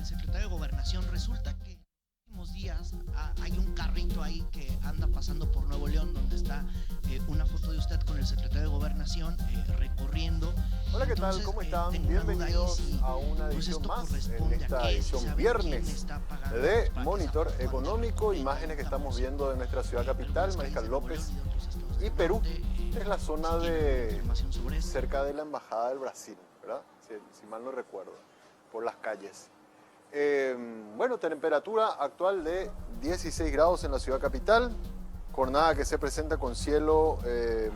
el secretario de Gobernación. Resulta que en los últimos días hay un carrito ahí que anda pasando por Nuevo León, donde está una foto de usted con el secretario de Gobernación recorriendo. Hola, ¿qué tal? Entonces, ¿Cómo están? tengo una duda ahí Bienvenidos si a una pues edición esto más en corresponde a esta qué, si edición saben quién viernes está pagando de para que Monitor esa foto ande Económico, recorriendo imágenes que estamos digamos, viendo de nuestra ciudad capital, algunas calles Mariscal de Nuevo León López y de otros estados y del Perú. norte. Es la Si zona tienen alguna de información sobre esto. cerca de la Embajada del Brasil, ¿verdad? Si mal no recuerdo, por las calles. Bueno, temperatura actual de 16 grados en la ciudad capital, jornada que se presenta con cielo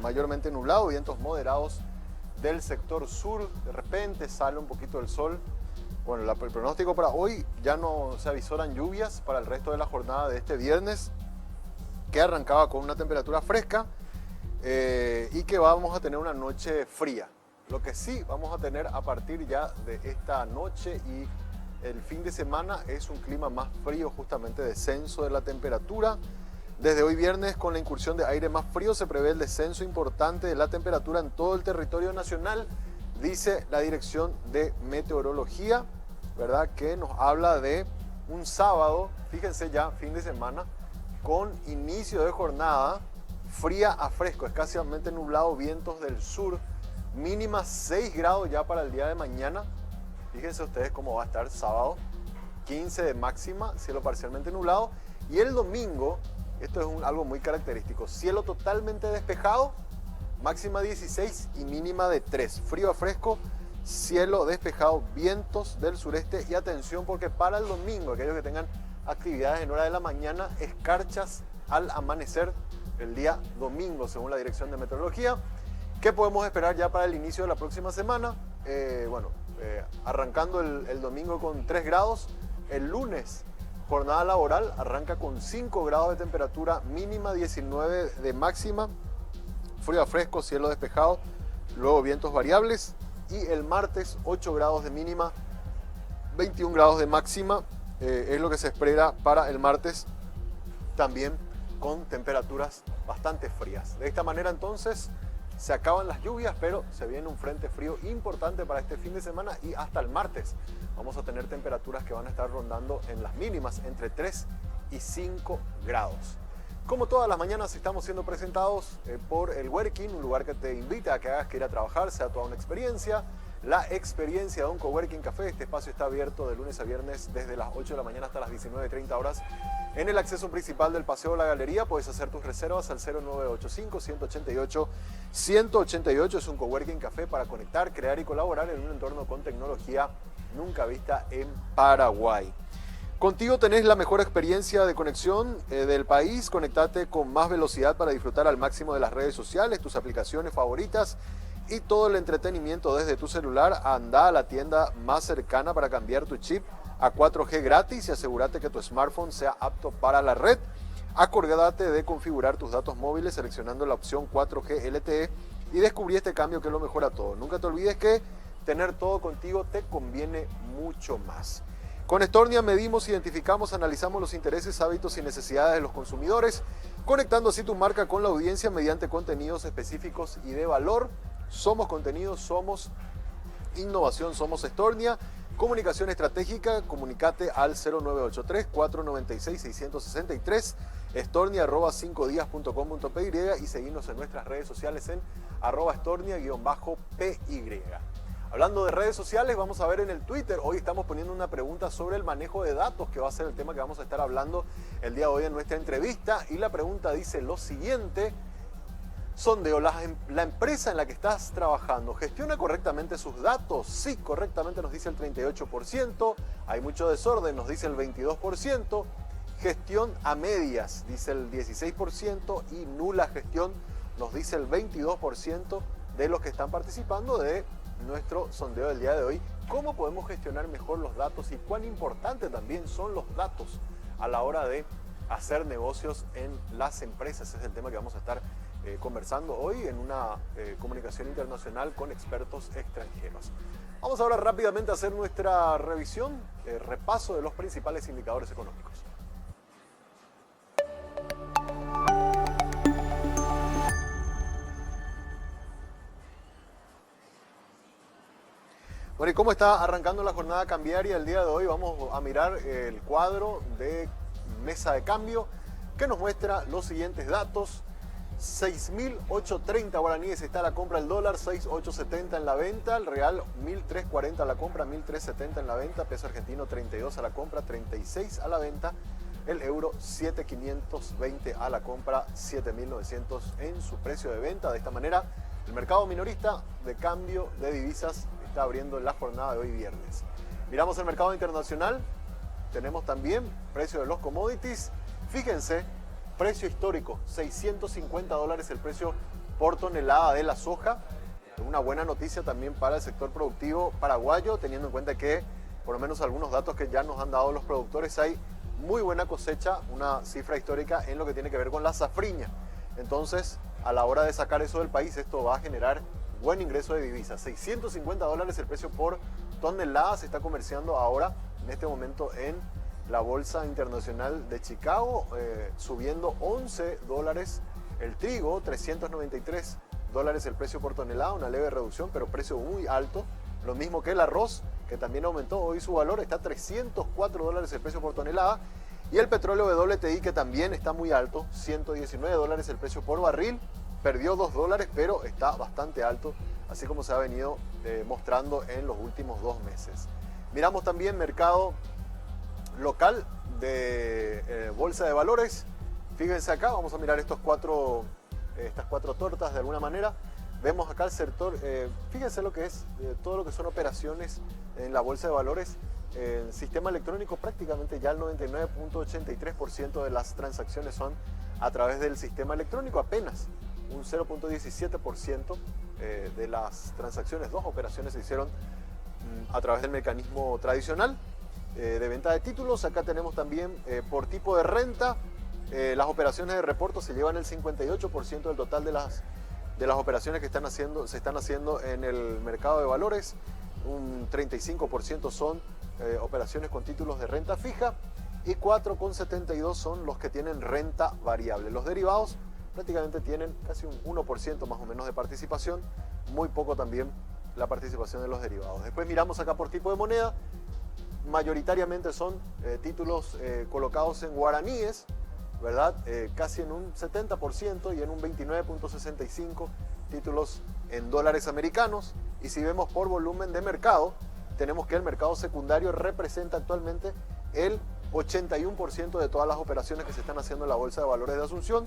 mayormente nublado, vientos moderados del sector sur, de repente sale un poquito el sol. Bueno, el pronóstico para hoy ya no se avisoran lluvias para el resto de la jornada de este viernes, que arrancaba con una temperatura fresca y que vamos a tener una noche fría. Lo que sí vamos a tener a partir ya de esta noche y el fin de semana es un clima más frío, justamente descenso de la temperatura. Desde hoy viernes, con la incursión de aire más frío, se prevé el descenso importante de la temperatura en todo el territorio nacional, dice la Dirección de Meteorología, ¿verdad? Que nos habla de un sábado, fíjense ya, fin de semana, con inicio de jornada fría a fresco, escasamente nublado, vientos del sur, mínima 6 grados ya para el día de mañana. Fíjense ustedes cómo va a estar sábado, 15 de máxima, cielo parcialmente nublado. Y el domingo, esto es algo muy característico, cielo totalmente despejado, máxima 16 y mínima de 3. Frío a fresco, cielo despejado, vientos del sureste. Y atención porque para el domingo, aquellos que tengan actividades en hora de la mañana, escarchas al amanecer el día domingo, según la Dirección de Meteorología. ¿Qué podemos esperar ya para el inicio de la próxima semana? Arrancando el domingo con 3 grados, el lunes jornada laboral arranca con 5 grados de temperatura mínima, 19 de máxima, frío a fresco, cielo despejado, luego vientos variables, y el martes 8 grados de mínima, 21 grados de máxima, es lo que se espera para el martes, también con temperaturas bastante frías. De esta manera entonces se acaban las lluvias, pero se viene un frente frío importante para este fin de semana y hasta el martes vamos a tener temperaturas que van a estar rondando en las mínimas entre 3 y 5 grados. Como todas las mañanas estamos siendo presentados por el Working, un lugar que te invita a que hagas que ir a trabajar sea toda una experiencia. La experiencia de un Coworking Café. Este espacio está abierto de lunes a viernes desde las 8 de la mañana hasta las 19:30 horas. En el acceso principal del Paseo de la Galería puedes hacer tus reservas al 0985-188-188. Es un Coworking Café para conectar, crear y colaborar en un entorno con tecnología nunca vista en Paraguay. Contigo tenés la mejor experiencia de conexión del país. Conectate con más velocidad para disfrutar al máximo de las redes sociales, tus aplicaciones favoritas y todo el entretenimiento desde tu celular. Anda a la tienda más cercana para cambiar tu chip a 4G gratis y asegúrate que tu smartphone sea apto para la red. Acordate de configurar tus datos móviles seleccionando la opción 4G LTE y descubrí este cambio que lo mejora todo. Nunca te olvides que tener todo contigo te conviene mucho más. Con Estornia medimos, identificamos, analizamos los intereses, hábitos y necesidades de los consumidores, conectando así tu marca con la audiencia mediante contenidos específicos y de valor. Somos contenidos, somos innovación, somos Estornia. Comunicación estratégica, comunicate al 0983-496-663, estornia@5dias.com.py y seguinos en nuestras redes sociales en @estornia_py. Hablando de redes sociales, vamos a ver en el Twitter. Hoy estamos poniendo una pregunta sobre el manejo de datos, que va a ser el tema que vamos a estar hablando el día de hoy en nuestra entrevista. Y la pregunta dice lo siguiente: sondeo, ¿la empresa en la que estás trabajando gestiona correctamente sus datos? Sí, correctamente nos dice el 38%. Hay mucho desorden, nos dice el 22%. Gestión a medias, dice el 16%. Y nula gestión, nos dice el 22% de los que están participando de nuestro sondeo del día de hoy. ¿Cómo podemos gestionar mejor los datos y cuán importantes también son los datos a la hora de hacer negocios en las empresas? Es el tema que vamos a estar conversando hoy en una comunicación internacional con expertos extranjeros. Vamos ahora rápidamente a hacer nuestra revisión, repaso de los principales indicadores económicos. Bueno, ¿y cómo está arrancando la jornada cambiaria el día de hoy? Vamos a mirar el cuadro de mesa de cambio que nos muestra los siguientes datos. 6.830 guaraníes está la compra del dólar, 6.870 en la venta, el real 1.340 a la compra, 1.370 en la venta, peso argentino 32 a la compra, 36 a la venta, el euro 7.520 a la compra, 7.900 en su precio de venta. De esta manera, el mercado minorista de cambio de divisas está abriendo la jornada de hoy viernes. Miramos el mercado internacional, tenemos también precio de los commodities. Fíjense, precio histórico, $650 el precio por tonelada de la soja. Una buena noticia también para el sector productivo paraguayo, teniendo en cuenta que, por lo menos algunos datos que ya nos han dado los productores, hay muy buena cosecha, una cifra histórica en lo que tiene que ver con la safriña. Entonces, a la hora de sacar eso del país, esto va a generar buen ingreso de divisas. $650 el precio por tonelada se está comerciando ahora, en este momento, en la Bolsa Internacional de Chicago, subiendo $11. El trigo, $393 el precio por tonelada, una leve reducción, pero precio muy alto. Lo mismo que el arroz, que también aumentó hoy su valor, está $304 el precio por tonelada. Y el petróleo WTI, que también está muy alto, $119 el precio por barril. Perdió $2, pero está bastante alto, así como se ha venido mostrando en los últimos 2 meses. Miramos también mercado local de bolsa de valores. Fíjense acá, vamos a mirar estas cuatro tortas de alguna manera. Vemos acá el sector, fíjense lo que es todo lo que son operaciones en la bolsa de valores. En sistema electrónico prácticamente ya el 99.83% de las transacciones son a través del sistema electrónico, apenas un 0.17% de las transacciones, 2 operaciones se hicieron a través del mecanismo tradicional de venta de títulos. Acá tenemos también por tipo de renta, las operaciones de reporto se llevan el 58% del total de las operaciones que se están haciendo en el mercado de valores. Un 35% son operaciones con títulos de renta fija y 4,72 son los que tienen renta variable. Los derivados prácticamente tienen casi un 1% más o menos de participación, muy poco también la participación de los derivados. Después miramos acá por tipo de moneda, mayoritariamente son títulos colocados en guaraníes, ¿verdad? Casi en un 70% y en un 29.65% títulos en dólares americanos. Y si vemos por volumen de mercado, tenemos que el mercado secundario representa actualmente el 81% de todas las operaciones que se están haciendo en la Bolsa de Valores de Asunción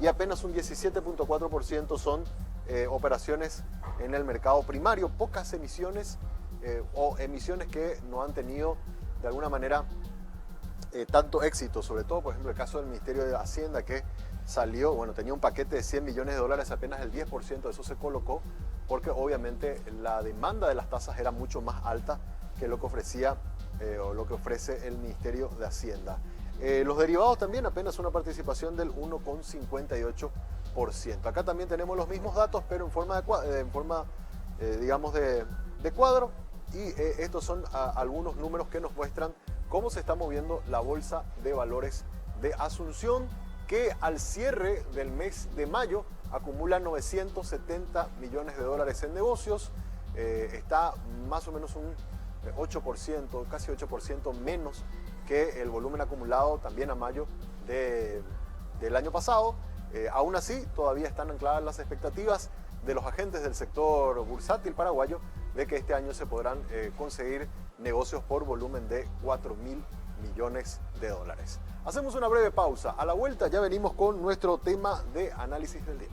y apenas un 17.4% son operaciones en el mercado primario. Pocas emisiones o emisiones que no han tenido de alguna manera tanto éxito, sobre todo por ejemplo el caso del Ministerio de Hacienda, que salió, bueno, tenía un paquete de $100 millones, apenas el 10% de eso se colocó, porque obviamente la demanda de las tasas era mucho más alta que lo que ofrecía o lo que ofrece el Ministerio de Hacienda. Los derivados también apenas una participación del 1,58%. Acá también tenemos los mismos datos, pero en forma digamos de cuadro, y estos son algunos números que nos muestran cómo se está moviendo la Bolsa de Valores de Asunción, que al cierre del mes de mayo acumula $970 millones en negocios. Está más o menos un 8%, casi 8% menos que el volumen acumulado también a mayo del año pasado. Aún así, todavía están ancladas las expectativas de los agentes del sector bursátil paraguayo de que este año se podrán conseguir negocios por volumen de $4.000 millones. Hacemos una breve pausa. A la vuelta ya venimos con nuestro tema de análisis del día.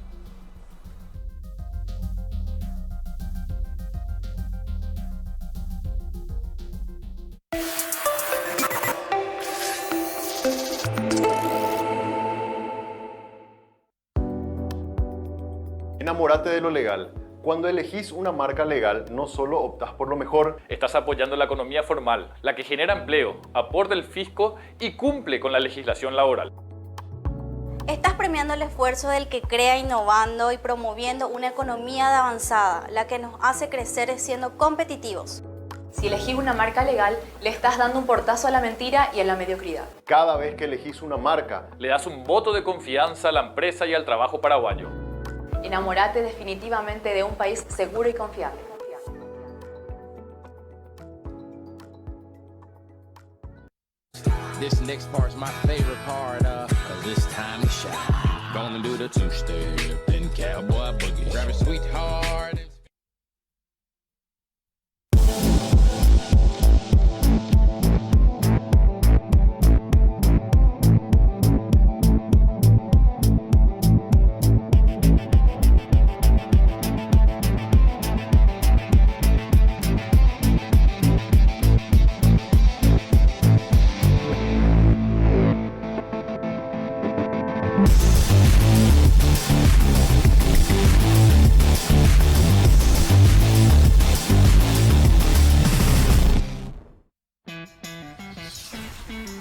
Enamórate de lo legal. Cuando elegís una marca legal, no solo optás por lo mejor, estás apoyando la economía formal, la que genera empleo, aporta el fisco y cumple con la legislación laboral. Estás premiando el esfuerzo del que crea innovando y promoviendo una economía de avanzada, la que nos hace crecer siendo competitivos. Si elegís una marca legal, le estás dando un portazo a la mentira y a la mediocridad. Cada vez que elegís una marca, le das un voto de confianza a la empresa y al trabajo paraguayo. Enamórate definitivamente de un país seguro y confiable. This next part's my favorite part, cause it's time to shine. Gonna do the two-step, then cowboy boogie. Grab a sweetheart and...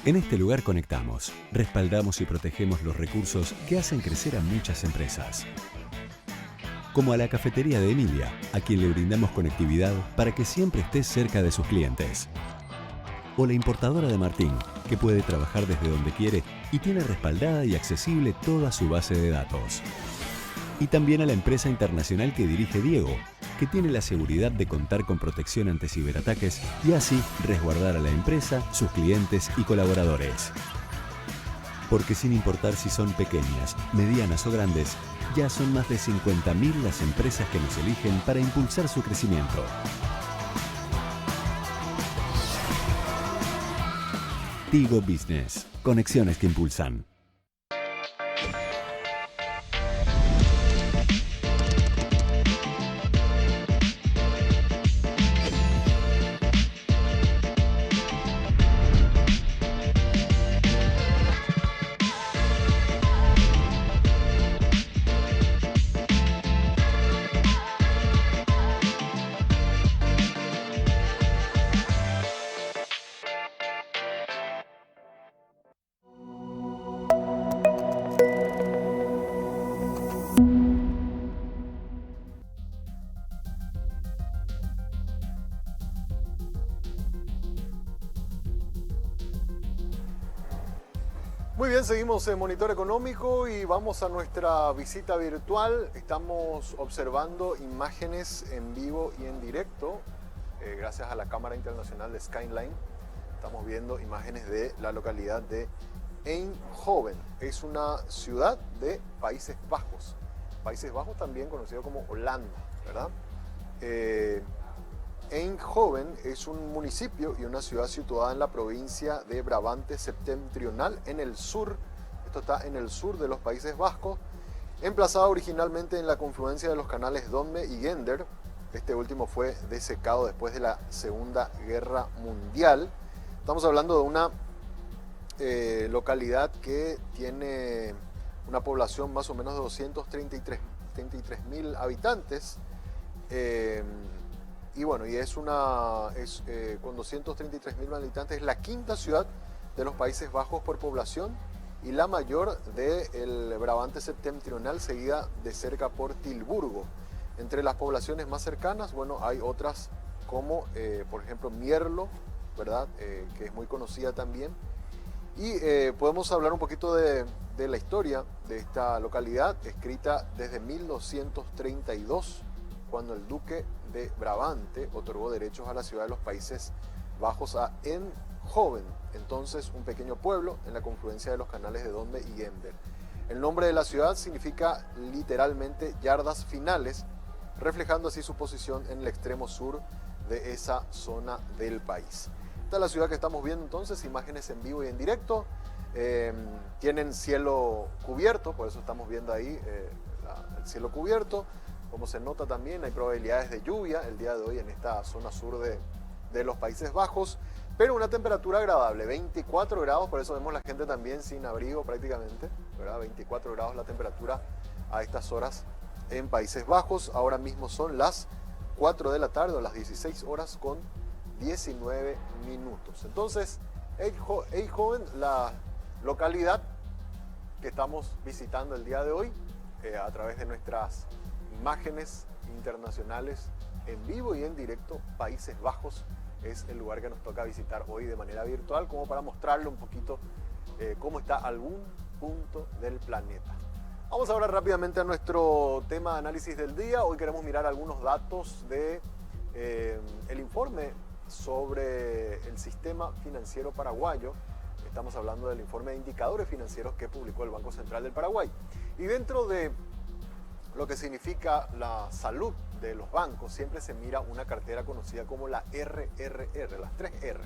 En este lugar conectamos, respaldamos y protegemos los recursos que hacen crecer a muchas empresas. Como a la cafetería de Emilia, a quien le brindamos conectividad para que siempre esté cerca de sus clientes. O la importadora de Martín, que puede trabajar desde donde quiere y tiene respaldada y accesible toda su base de datos. Y también a la empresa internacional que dirige Diego, que tiene la seguridad de contar con protección ante ciberataques y así resguardar a la empresa, sus clientes y colaboradores. Porque sin importar si son pequeñas, medianas o grandes, ya son más de 50.000 las empresas que nos eligen para impulsar su crecimiento. Tigo Business. Conexiones que impulsan. Muy bien, seguimos en Monitor Económico y vamos a nuestra visita virtual. Estamos observando imágenes en vivo y en directo, gracias a la Cámara Internacional de Skyline. Estamos viendo imágenes de la localidad de Eindhoven. Es una ciudad de Países Bajos. Países Bajos también conocido como Holanda, ¿verdad? Eindhoven es un municipio y una ciudad situada en la provincia de Brabante Septentrional, en el sur. Esto está en el sur de los Países Bajos, emplazada originalmente en la confluencia de los canales Donme y Gender. Este último fue desecado después de la Segunda Guerra Mundial. Estamos hablando de una localidad que tiene una población más o menos de 233.000 habitantes. Y bueno, y con 233.000 habitantes, es la quinta ciudad de los Países Bajos por población y la mayor del Brabante Septentrional, seguida de cerca por Tilburgo. Entre las poblaciones más cercanas, bueno, hay otras como, por ejemplo, Mierlo, ¿verdad? Que es muy conocida también. Y podemos hablar un poquito de la historia de esta localidad, escrita desde 1232, cuando el duque de Brabante otorgó derechos a la ciudad de los Países Bajos a Eindhoven, entonces un pequeño pueblo en la confluencia de los canales de Donde y Gender. El nombre de la ciudad significa literalmente yardas finales, reflejando así su posición en el extremo sur de esa zona del país. Esta es la ciudad que estamos viendo entonces, imágenes en vivo y en directo. Tienen cielo cubierto, por eso estamos viendo ahí el cielo cubierto. Como se nota también, hay probabilidades de lluvia el día de hoy en esta zona sur de los Países Bajos, pero una temperatura agradable, 24 grados, por eso vemos la gente también sin abrigo prácticamente, ¿verdad? 24 grados la temperatura a estas horas en Países Bajos. Ahora mismo son las 4 de la tarde, o las 16 horas con 19 minutos. Entonces, Eindhoven, la localidad que estamos visitando el día de hoy, a través de nuestras imágenes internacionales en vivo y en directo, Países Bajos es el lugar que nos toca visitar hoy de manera virtual, como para mostrarle un poquito cómo está algún punto del planeta. Vamos ahora rápidamente a nuestro tema de análisis del día. Hoy queremos mirar algunos datos de el informe sobre el sistema financiero paraguayo, Estamos hablando del informe de indicadores financieros que publicó el Banco Central del Paraguay. Y dentro de lo que significa la salud de los bancos, siempre se mira una cartera conocida como la RRR, las 3 R.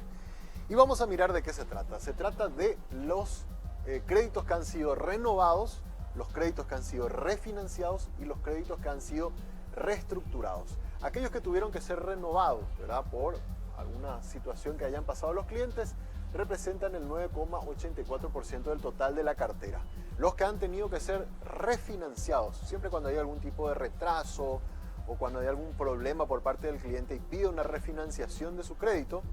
Y vamos a mirar de qué se trata. Se trata de los créditos que han sido renovados, los créditos que han sido refinanciados y los créditos que han sido reestructurados. Aquellos que tuvieron que ser renovados, ¿verdad?, por alguna situación que hayan pasado los clientes, representan el 9,84% del total de la cartera. Los que han tenido que ser refinanciados, siempre cuando hay algún tipo de retraso o cuando hay algún problema por parte del cliente y pide una refinanciación de su crédito,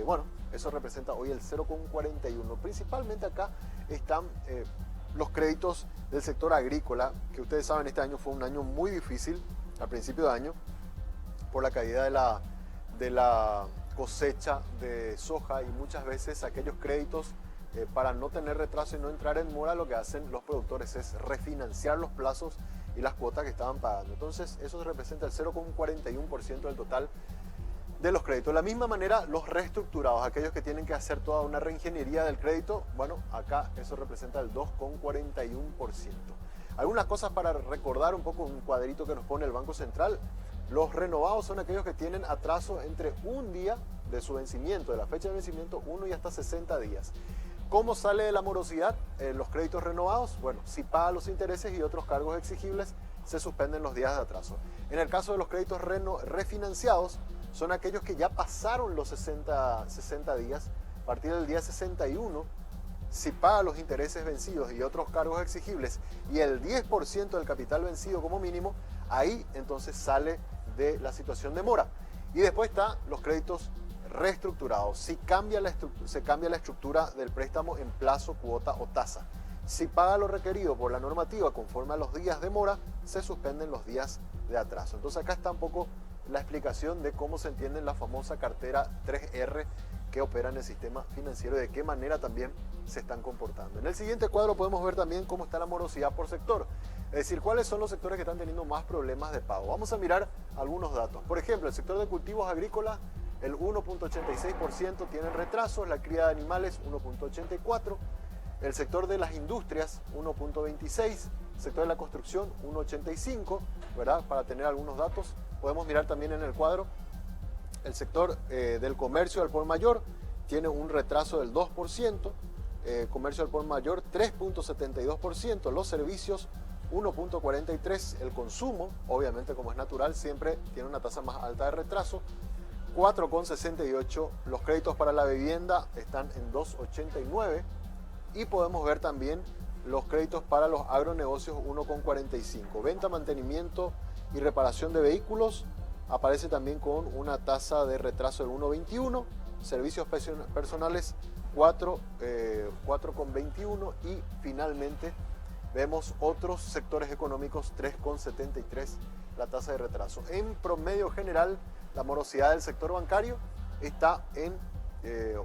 bueno, eso representa hoy el 0,41%. Principalmente acá están los créditos del sector agrícola, que ustedes saben, este año fue un año muy difícil al principio de año por la caída de la cosecha de soja, y muchas veces aquellos créditos, para no tener retraso y no entrar en mora, lo que hacen los productores es refinanciar los plazos y las cuotas que estaban pagando. Entonces eso representa el 0,41% del total de los créditos. De la misma manera, los reestructurados, aquellos que tienen que hacer toda una reingeniería del crédito, bueno, acá eso representa el 2,41%. Algunas cosas para recordar un poco, un cuadrito que nos pone el Banco Central. Los renovados son aquellos que tienen atraso entre un día de su vencimiento, de la fecha de vencimiento, 1 y hasta 60 días. ¿Cómo sale de la morosidad los créditos renovados? Bueno, si paga los intereses y otros cargos exigibles, se suspenden los días de atraso. En el caso de los créditos refinanciados, son aquellos que ya pasaron los 60 días. A partir del día 61, si paga los intereses vencidos y otros cargos exigibles y el 10% del capital vencido como mínimo, ahí entonces sale de la situación de mora. Y después están los créditos reestructurados. Si se cambia la estructura del préstamo en plazo, cuota o tasa. Si paga lo requerido por la normativa conforme a los días de mora, se suspenden los días de atraso. Entonces acá está un poco la explicación de cómo se entiende la famosa cartera 3R que opera en el sistema financiero y de qué manera también se están comportando. En el siguiente cuadro podemos ver también cómo está la morosidad por sector. Es decir, cuáles son los sectores que están teniendo más problemas de pago. Vamos a mirar algunos datos. Por ejemplo, el sector de cultivos agrícolas, el 1,86% tiene retrasos, la cría de animales 1,84%, el sector de las industrias 1,26%, el sector de la construcción 1,85%, ¿verdad? Para tener algunos datos, podemos mirar también en el cuadro el sector del comercio al por mayor tiene un retraso del 2%, comercio al por mayor 3,72%, los servicios 1,43%, el consumo, obviamente como es natural, siempre tiene una tasa más alta de retraso, 4,68%, los créditos para la vivienda están en 2,89% y podemos ver también los créditos para los agronegocios 1,45%. Venta, mantenimiento y reparación de vehículos aparece también con una tasa de retraso del 1,21%, servicios personales 4,21% y finalmente vemos otros sectores económicos 3,73% la tasa de retraso. En promedio general, la morosidad del sector bancario está en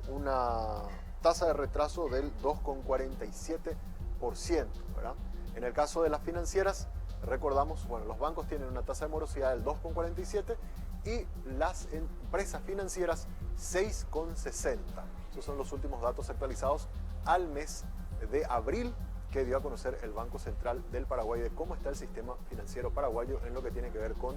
una tasa de retraso del 2,47%, ¿verdad? En el caso de las financieras, recordamos, bueno, los bancos tienen una tasa de morosidad del 2,47% y las empresas financieras 6,60%. Esos son los últimos datos actualizados al mes de abril que dio a conocer el Banco Central del Paraguay de cómo está el sistema financiero paraguayo en lo que tiene que ver con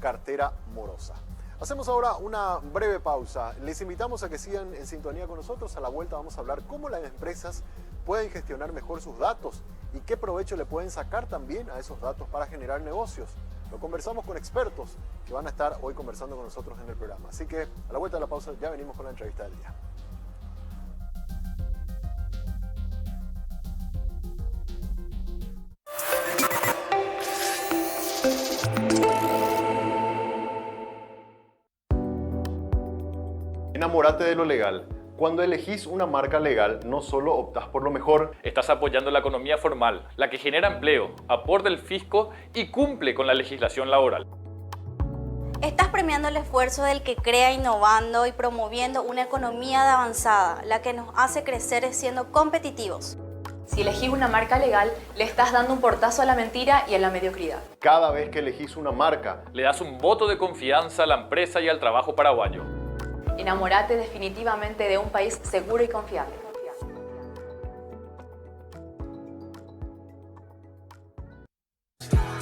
cartera morosa. Hacemos ahora una breve pausa. Les invitamos a que sigan en sintonía con nosotros. A la vuelta vamos a hablar cómo las empresas pueden gestionar mejor sus datos y qué provecho le pueden sacar también a esos datos para generar negocios. Lo conversamos con expertos que van a estar hoy conversando con nosotros en el programa. Así que a la vuelta de la pausa ya venimos con la entrevista del día. Enamórate de lo legal. Cuando elegís una marca legal, no solo optás por lo mejor, Estás apoyando la economía formal, la que genera empleo, aporta el fisco y cumple con la legislación laboral. Estás premiando el esfuerzo del que crea innovando y promoviendo una economía de avanzada, la que nos hace crecer siendo competitivos. Si elegís una marca legal, le estás dando un portazo a la mentira y a la mediocridad. cada vez que elegís una marca, Le das un voto de confianza a la empresa y al trabajo paraguayo. Enamórate definitivamente de un país seguro y confiable.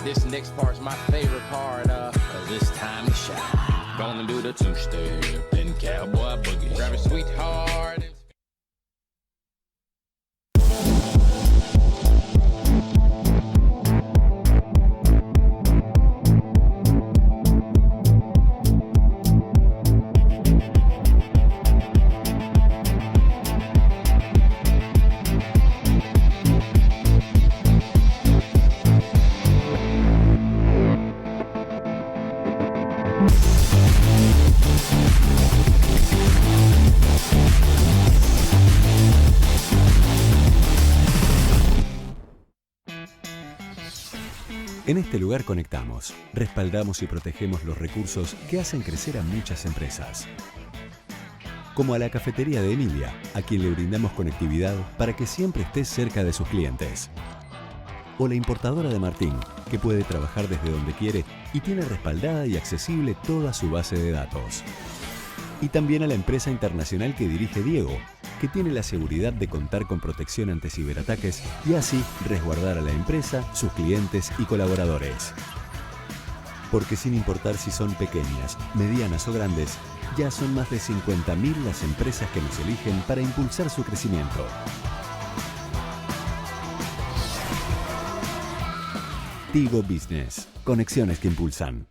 This next part's my favorite part, 'cause it's time to shine. Gonna do the two-step and cowboy boogie. Grab a sweetheart. En este lugar conectamos, respaldamos y protegemos los recursos que hacen crecer a muchas empresas. Como a la cafetería de Emilia, a quien le brindamos conectividad para que siempre esté cerca de sus clientes. O la importadora de Martín, que puede trabajar desde donde quiere y tiene respaldada y accesible toda su base de datos. Y también a la empresa internacional que dirige Diego, que tiene la seguridad de contar con protección ante ciberataques y así resguardar a la empresa, sus clientes y colaboradores. Porque sin importar si son pequeñas, medianas o grandes, ya son más de 50.000 las empresas que nos eligen para impulsar su crecimiento. Tigo Business. Conexiones que impulsan.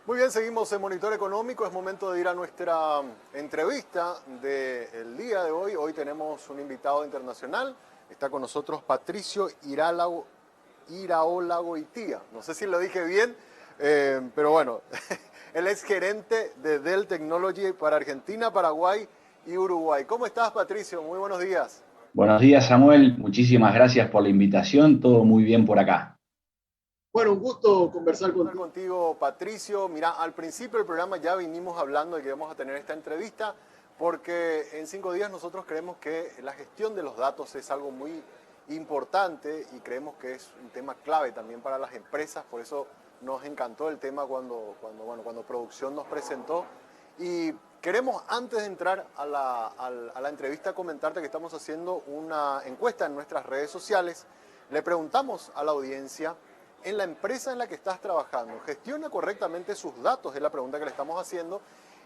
Muy bien, seguimos en Monitor Económico. Es momento de ir a nuestra entrevista del día de hoy. Hoy tenemos un invitado internacional. Está con nosotros Patricio Iraola-Goitia. No sé si lo dije bien, pero bueno, él es gerente de Dell Technology para Argentina, Paraguay y Uruguay. ¿Cómo estás, Patricio? Muy buenos días. Buenos días, Samuel. Muchísimas gracias por la invitación. Todo muy bien por acá. Bueno, un gusto conversar contigo, Patricio. Mira, al principio del programa ya vinimos hablando de que íbamos a tener esta entrevista porque en 5 días nosotros creemos que la gestión de los datos es algo muy importante y creemos que es un tema clave también para las empresas. Por eso nos encantó el tema cuando producción nos presentó. Y queremos, antes de entrar a la entrevista, comentarte que estamos haciendo una encuesta en nuestras redes sociales. Le preguntamos a la audiencia: en la empresa en la que estás trabajando, ¿gestiona correctamente sus datos? Es la pregunta que le estamos haciendo.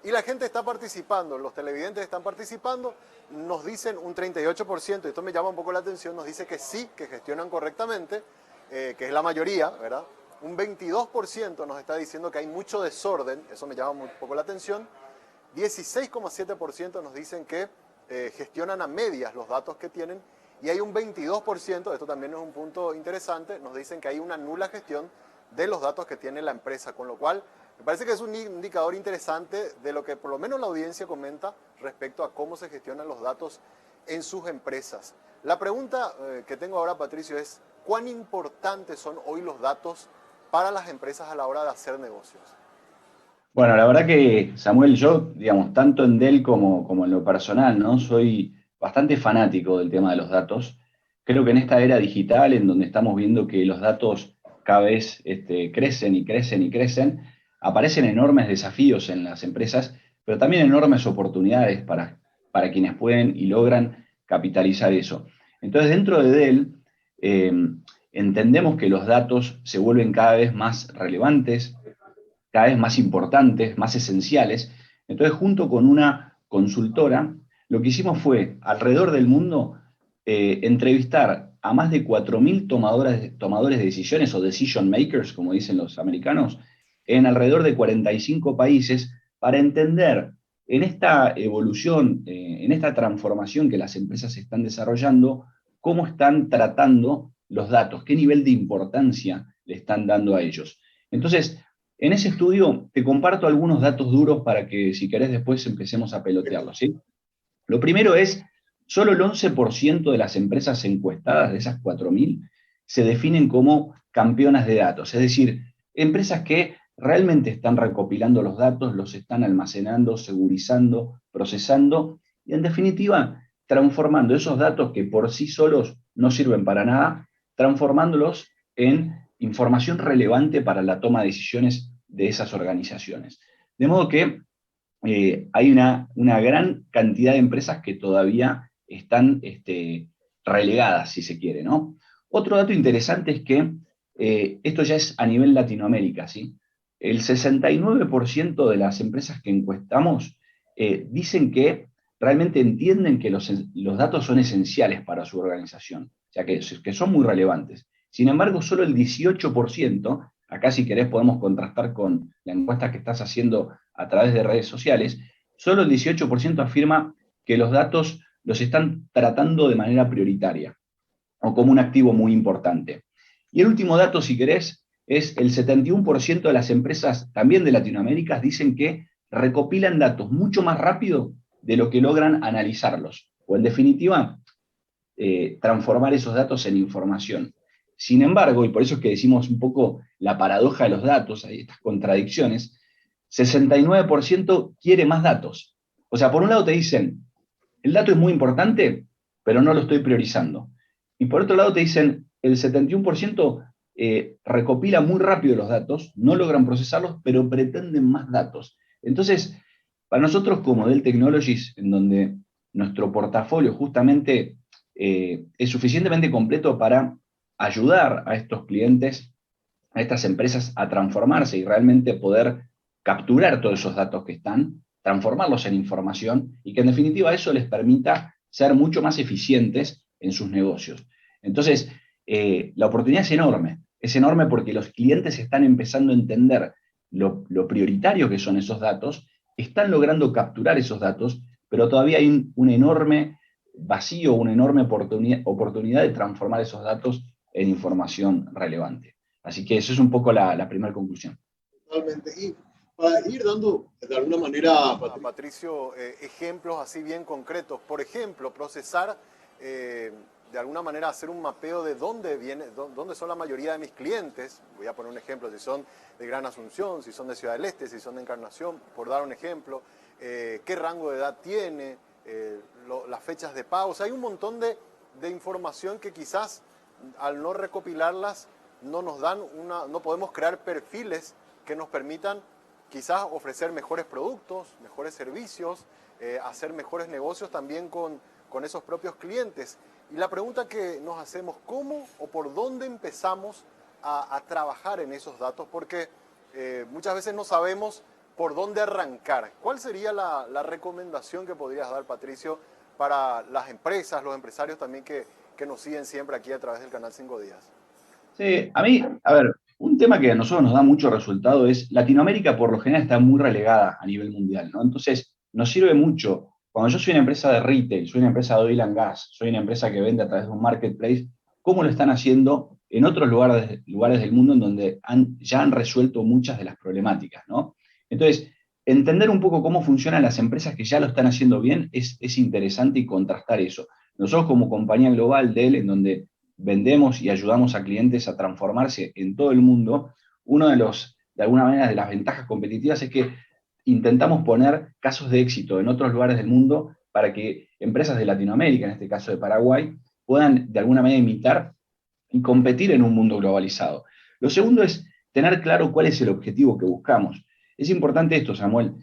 Y la gente está participando, los televidentes están participando, nos dicen un 38%, esto me llama un poco la atención, nos dice que sí, que gestionan correctamente, que es la mayoría, ¿verdad? Un 22% nos está diciendo que hay mucho desorden, eso me llama un poco la atención. 16,7% nos dicen que gestionan a medias los datos que tienen, y hay un 22%, esto también es un punto interesante, nos dicen que hay una nula gestión de los datos que tiene la empresa, con lo cual me parece que es un indicador interesante de lo que por lo menos la audiencia comenta respecto a cómo se gestionan los datos en sus empresas. La pregunta que tengo ahora, Patricio, es ¿cuán importantes son hoy los datos para las empresas a la hora de hacer negocios? Bueno, la verdad que, Samuel, yo, digamos, tanto en Dell como en lo personal, ¿no? Soy bastante fanático del tema de los datos. Creo que en esta era digital, en donde estamos viendo que los datos cada vez crecen y crecen y crecen, aparecen enormes desafíos en las empresas, pero también enormes oportunidades para quienes pueden y logran capitalizar eso. Entonces, dentro de Dell, entendemos que los datos se vuelven cada vez más relevantes, cada vez más importantes, más esenciales. Entonces, junto con una consultora, lo que hicimos fue, alrededor del mundo, entrevistar a más de 4.000 tomadores de decisiones, o decision makers, como dicen los americanos, en alrededor de 45 países, para entender en esta evolución, en esta transformación que las empresas están desarrollando, cómo están tratando los datos, qué nivel de importancia le están dando a ellos. Entonces, en ese estudio te comparto algunos datos duros para que, si querés, después empecemos a pelotearlos, ¿sí? Lo primero es, solo el 11% de las empresas encuestadas, de esas 4.000, se definen como campeonas de datos, es decir, empresas que realmente están recopilando los datos, los están almacenando, segurizando, procesando, y en definitiva, transformando esos datos que por sí solos no sirven para nada, transformándolos en información relevante para la toma de decisiones de esas organizaciones. De modo que hay una gran cantidad de empresas que todavía están relegadas, si se quiere, ¿no? Otro dato interesante es que esto ya es a nivel Latinoamérica, ¿sí? El 69% de las empresas que encuestamos dicen que realmente entienden que los datos son esenciales para su organización, o sea, que son muy relevantes. Sin embargo, solo el 18%, acá si querés podemos contrastar con la encuesta que estás haciendo a través de redes sociales, solo el 18% afirma que los datos los están tratando de manera prioritaria o como un activo muy importante. Y el último dato, si querés, es el 71% de las empresas, también de Latinoamérica, dicen que recopilan datos mucho más rápido de lo que logran analizarlos, o en definitiva, transformar esos datos en información. Sin embargo, y por eso es que decimos un poco la paradoja de los datos, hay estas contradicciones, 69% quiere más datos. O sea, por un lado te dicen, el dato es muy importante, pero no lo estoy priorizando. Y por otro lado te dicen, el 71% recopila muy rápido los datos, no logran procesarlos, pero pretenden más datos. Entonces, para nosotros como Dell Technologies, en donde nuestro portafolio justamente es suficientemente completo para ayudar a estos clientes, a estas empresas a transformarse y realmente poder capturar todos esos datos que están, transformarlos en información y que en definitiva eso les permita ser mucho más eficientes en sus negocios. Entonces, la oportunidad es enorme porque los clientes están empezando a entender lo prioritario que son esos datos, están logrando capturar esos datos, pero todavía hay un enorme vacío, una enorme oportunidad de transformar esos datos en información relevante. Así que eso es un poco la primera conclusión. Totalmente. Y para ir dando, de alguna manera, Patricio, ejemplos así bien concretos. Por ejemplo, procesar, de alguna manera, hacer un mapeo de dónde son la mayoría de mis clientes. Voy a poner un ejemplo, si son de Gran Asunción, si son de Ciudad del Este, si son de Encarnación, por dar un ejemplo. Qué rango de edad tiene, las fechas de pago. O sea, hay un montón de información que quizás al no recopilarlas no nos dan no podemos crear perfiles que nos permitan quizás ofrecer mejores productos, mejores servicios, hacer mejores negocios también con esos propios clientes. Y la pregunta que nos hacemos, ¿cómo o por dónde empezamos a trabajar en esos datos? Porque muchas veces no sabemos por dónde arrancar. ¿Cuál sería la recomendación que podrías dar, Patricio, para las empresas, los empresarios también que nos siguen siempre aquí a través del canal 5 Días? Sí, a mí, a ver, un tema que a nosotros nos da mucho resultado es Latinoamérica por lo general está muy relegada a nivel mundial, ¿no? Entonces, nos sirve mucho. Cuando yo soy una empresa de retail, soy una empresa de oil and gas, soy una empresa que vende a través de un marketplace, ¿cómo lo están haciendo en otros lugares del mundo en donde ya han resuelto muchas de las problemáticas, ¿no? Entonces, entender un poco cómo funcionan las empresas que ya lo están haciendo bien es interesante y contrastar eso. Nosotros como compañía global Dell, en donde vendemos y ayudamos a clientes a transformarse en todo el mundo, uno de alguna manera, de las ventajas competitivas es que intentamos poner casos de éxito en otros lugares del mundo para que empresas de Latinoamérica, en este caso de Paraguay, puedan de alguna manera imitar y competir en un mundo globalizado. Lo segundo es tener claro cuál es el objetivo que buscamos. Es importante esto, Samuel.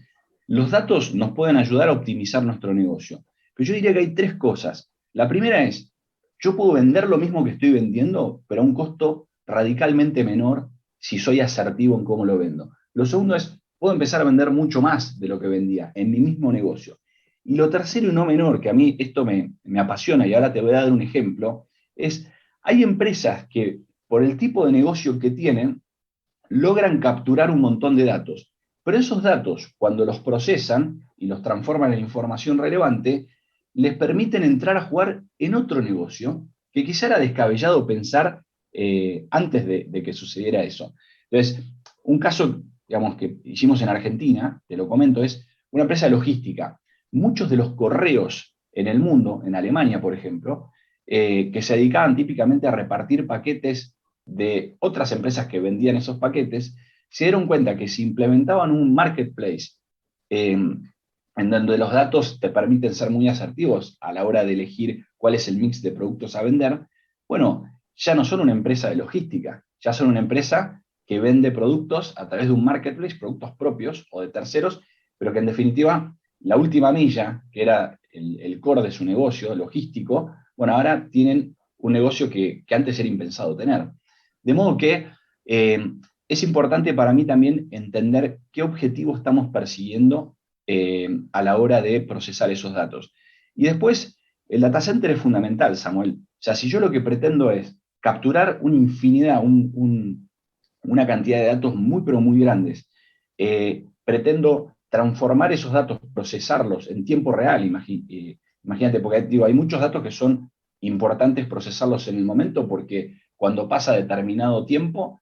Los datos nos pueden ayudar a optimizar nuestro negocio. Pero yo diría que hay tres cosas. La primera es, yo puedo vender lo mismo que estoy vendiendo, pero a un costo radicalmente menor si soy asertivo en cómo lo vendo. Lo segundo es, puedo empezar a vender mucho más de lo que vendía en mi mismo negocio. Y lo tercero y no menor, que a mí esto me apasiona y ahora te voy a dar un ejemplo, es, hay empresas que por el tipo de negocio que tienen, logran capturar un montón de datos. Pero esos datos, cuando los procesan y los transforman en información relevante, les permiten entrar a jugar en otro negocio que quizá era descabellado pensar antes de que sucediera eso. Entonces, un caso, digamos, que hicimos en Argentina, te lo comento, es una empresa de logística. Muchos de los correos en el mundo, en Alemania, por ejemplo, que se dedicaban típicamente a repartir paquetes de otras empresas que vendían esos paquetes, se dieron cuenta que si implementaban un marketplace en donde los datos te permiten ser muy asertivos a la hora de elegir cuál es el mix de productos a vender, bueno, ya no son una empresa de logística, ya son una empresa que vende productos a través de un marketplace, productos propios o de terceros, pero que en definitiva la última milla, que era el core de su negocio logístico, bueno, ahora tienen un negocio que antes era impensado tener. De modo que es importante para mí también entender qué objetivo estamos persiguiendo a la hora de procesar esos datos. Y después, el data center es fundamental, Samuel. O sea, si yo lo que pretendo es capturar una infinidad, una cantidad de datos muy, pero muy grandes, pretendo transformar esos datos, procesarlos en tiempo real, imagínate, porque digo, hay muchos datos que son importantes procesarlos en el momento porque cuando pasa determinado tiempo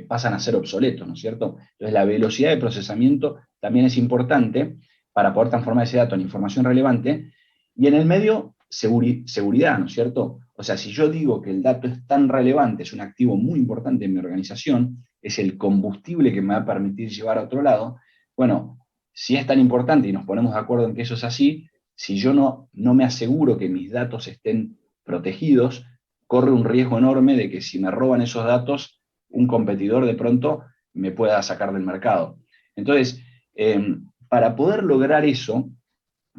pasan a ser obsoletos, ¿no es cierto? Entonces la velocidad de procesamiento también es importante para poder transformar ese dato en información relevante, y en el medio, seguridad, ¿no es cierto? O sea, si yo digo que el dato es tan relevante, es un activo muy importante en mi organización, es el combustible que me va a permitir llevar a otro lado, bueno, si es tan importante y nos ponemos de acuerdo en que eso es así, si yo no me aseguro que mis datos estén protegidos, corre un riesgo enorme de que si me roban esos datos, un competidor de pronto me pueda sacar del mercado. Entonces, para poder lograr eso,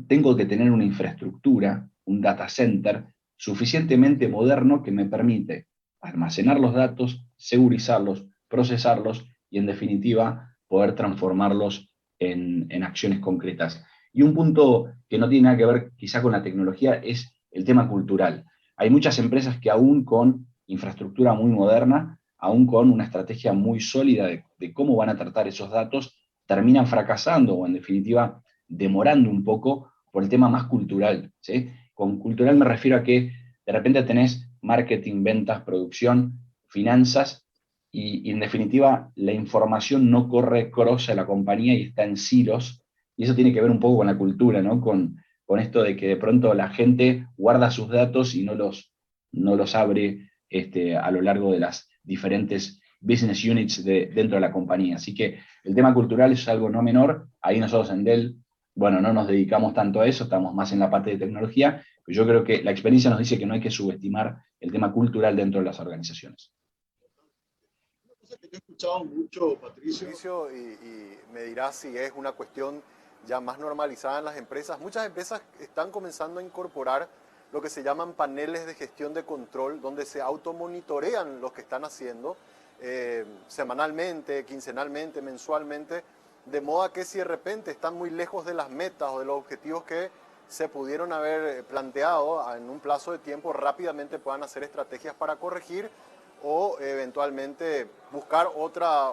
tengo que tener una infraestructura, un data center, suficientemente moderno que me permite almacenar los datos, segurizarlos, procesarlos y, en definitiva, poder transformarlos en acciones concretas. Y un punto que no tiene nada que ver quizá con la tecnología es el tema cultural. Hay muchas empresas que aún con infraestructura muy moderna, aún con una estrategia muy sólida de cómo van a tratar esos datos, terminan fracasando o en definitiva demorando un poco por el tema más cultural, ¿sí? Con cultural me refiero a que de repente tenés marketing, ventas, producción, finanzas, y en definitiva la información no corre cross a la compañía y está en silos, y eso tiene que ver un poco con la cultura, ¿no? Con esto de que de pronto la gente guarda sus datos y no los abre a lo largo de las diferentes business units dentro de la compañía. Así que el tema cultural es algo no menor. Ahí nosotros en Dell, bueno, no nos dedicamos tanto a eso, estamos más en la parte de tecnología, pero yo creo que la experiencia nos dice que no hay que subestimar el tema cultural dentro de las organizaciones. Una cosa que te he escuchado mucho, Patricio, y me dirás si es una cuestión ya más normalizada en las empresas. Muchas empresas están comenzando a incorporar lo que se llaman paneles de gestión de control, donde se automonitorean lo que están haciendo semanalmente, quincenalmente, mensualmente, de modo que si de repente están muy lejos de las metas o de los objetivos que se pudieron haber planteado en un plazo de tiempo, rápidamente puedan hacer estrategias para corregir o eventualmente buscar otra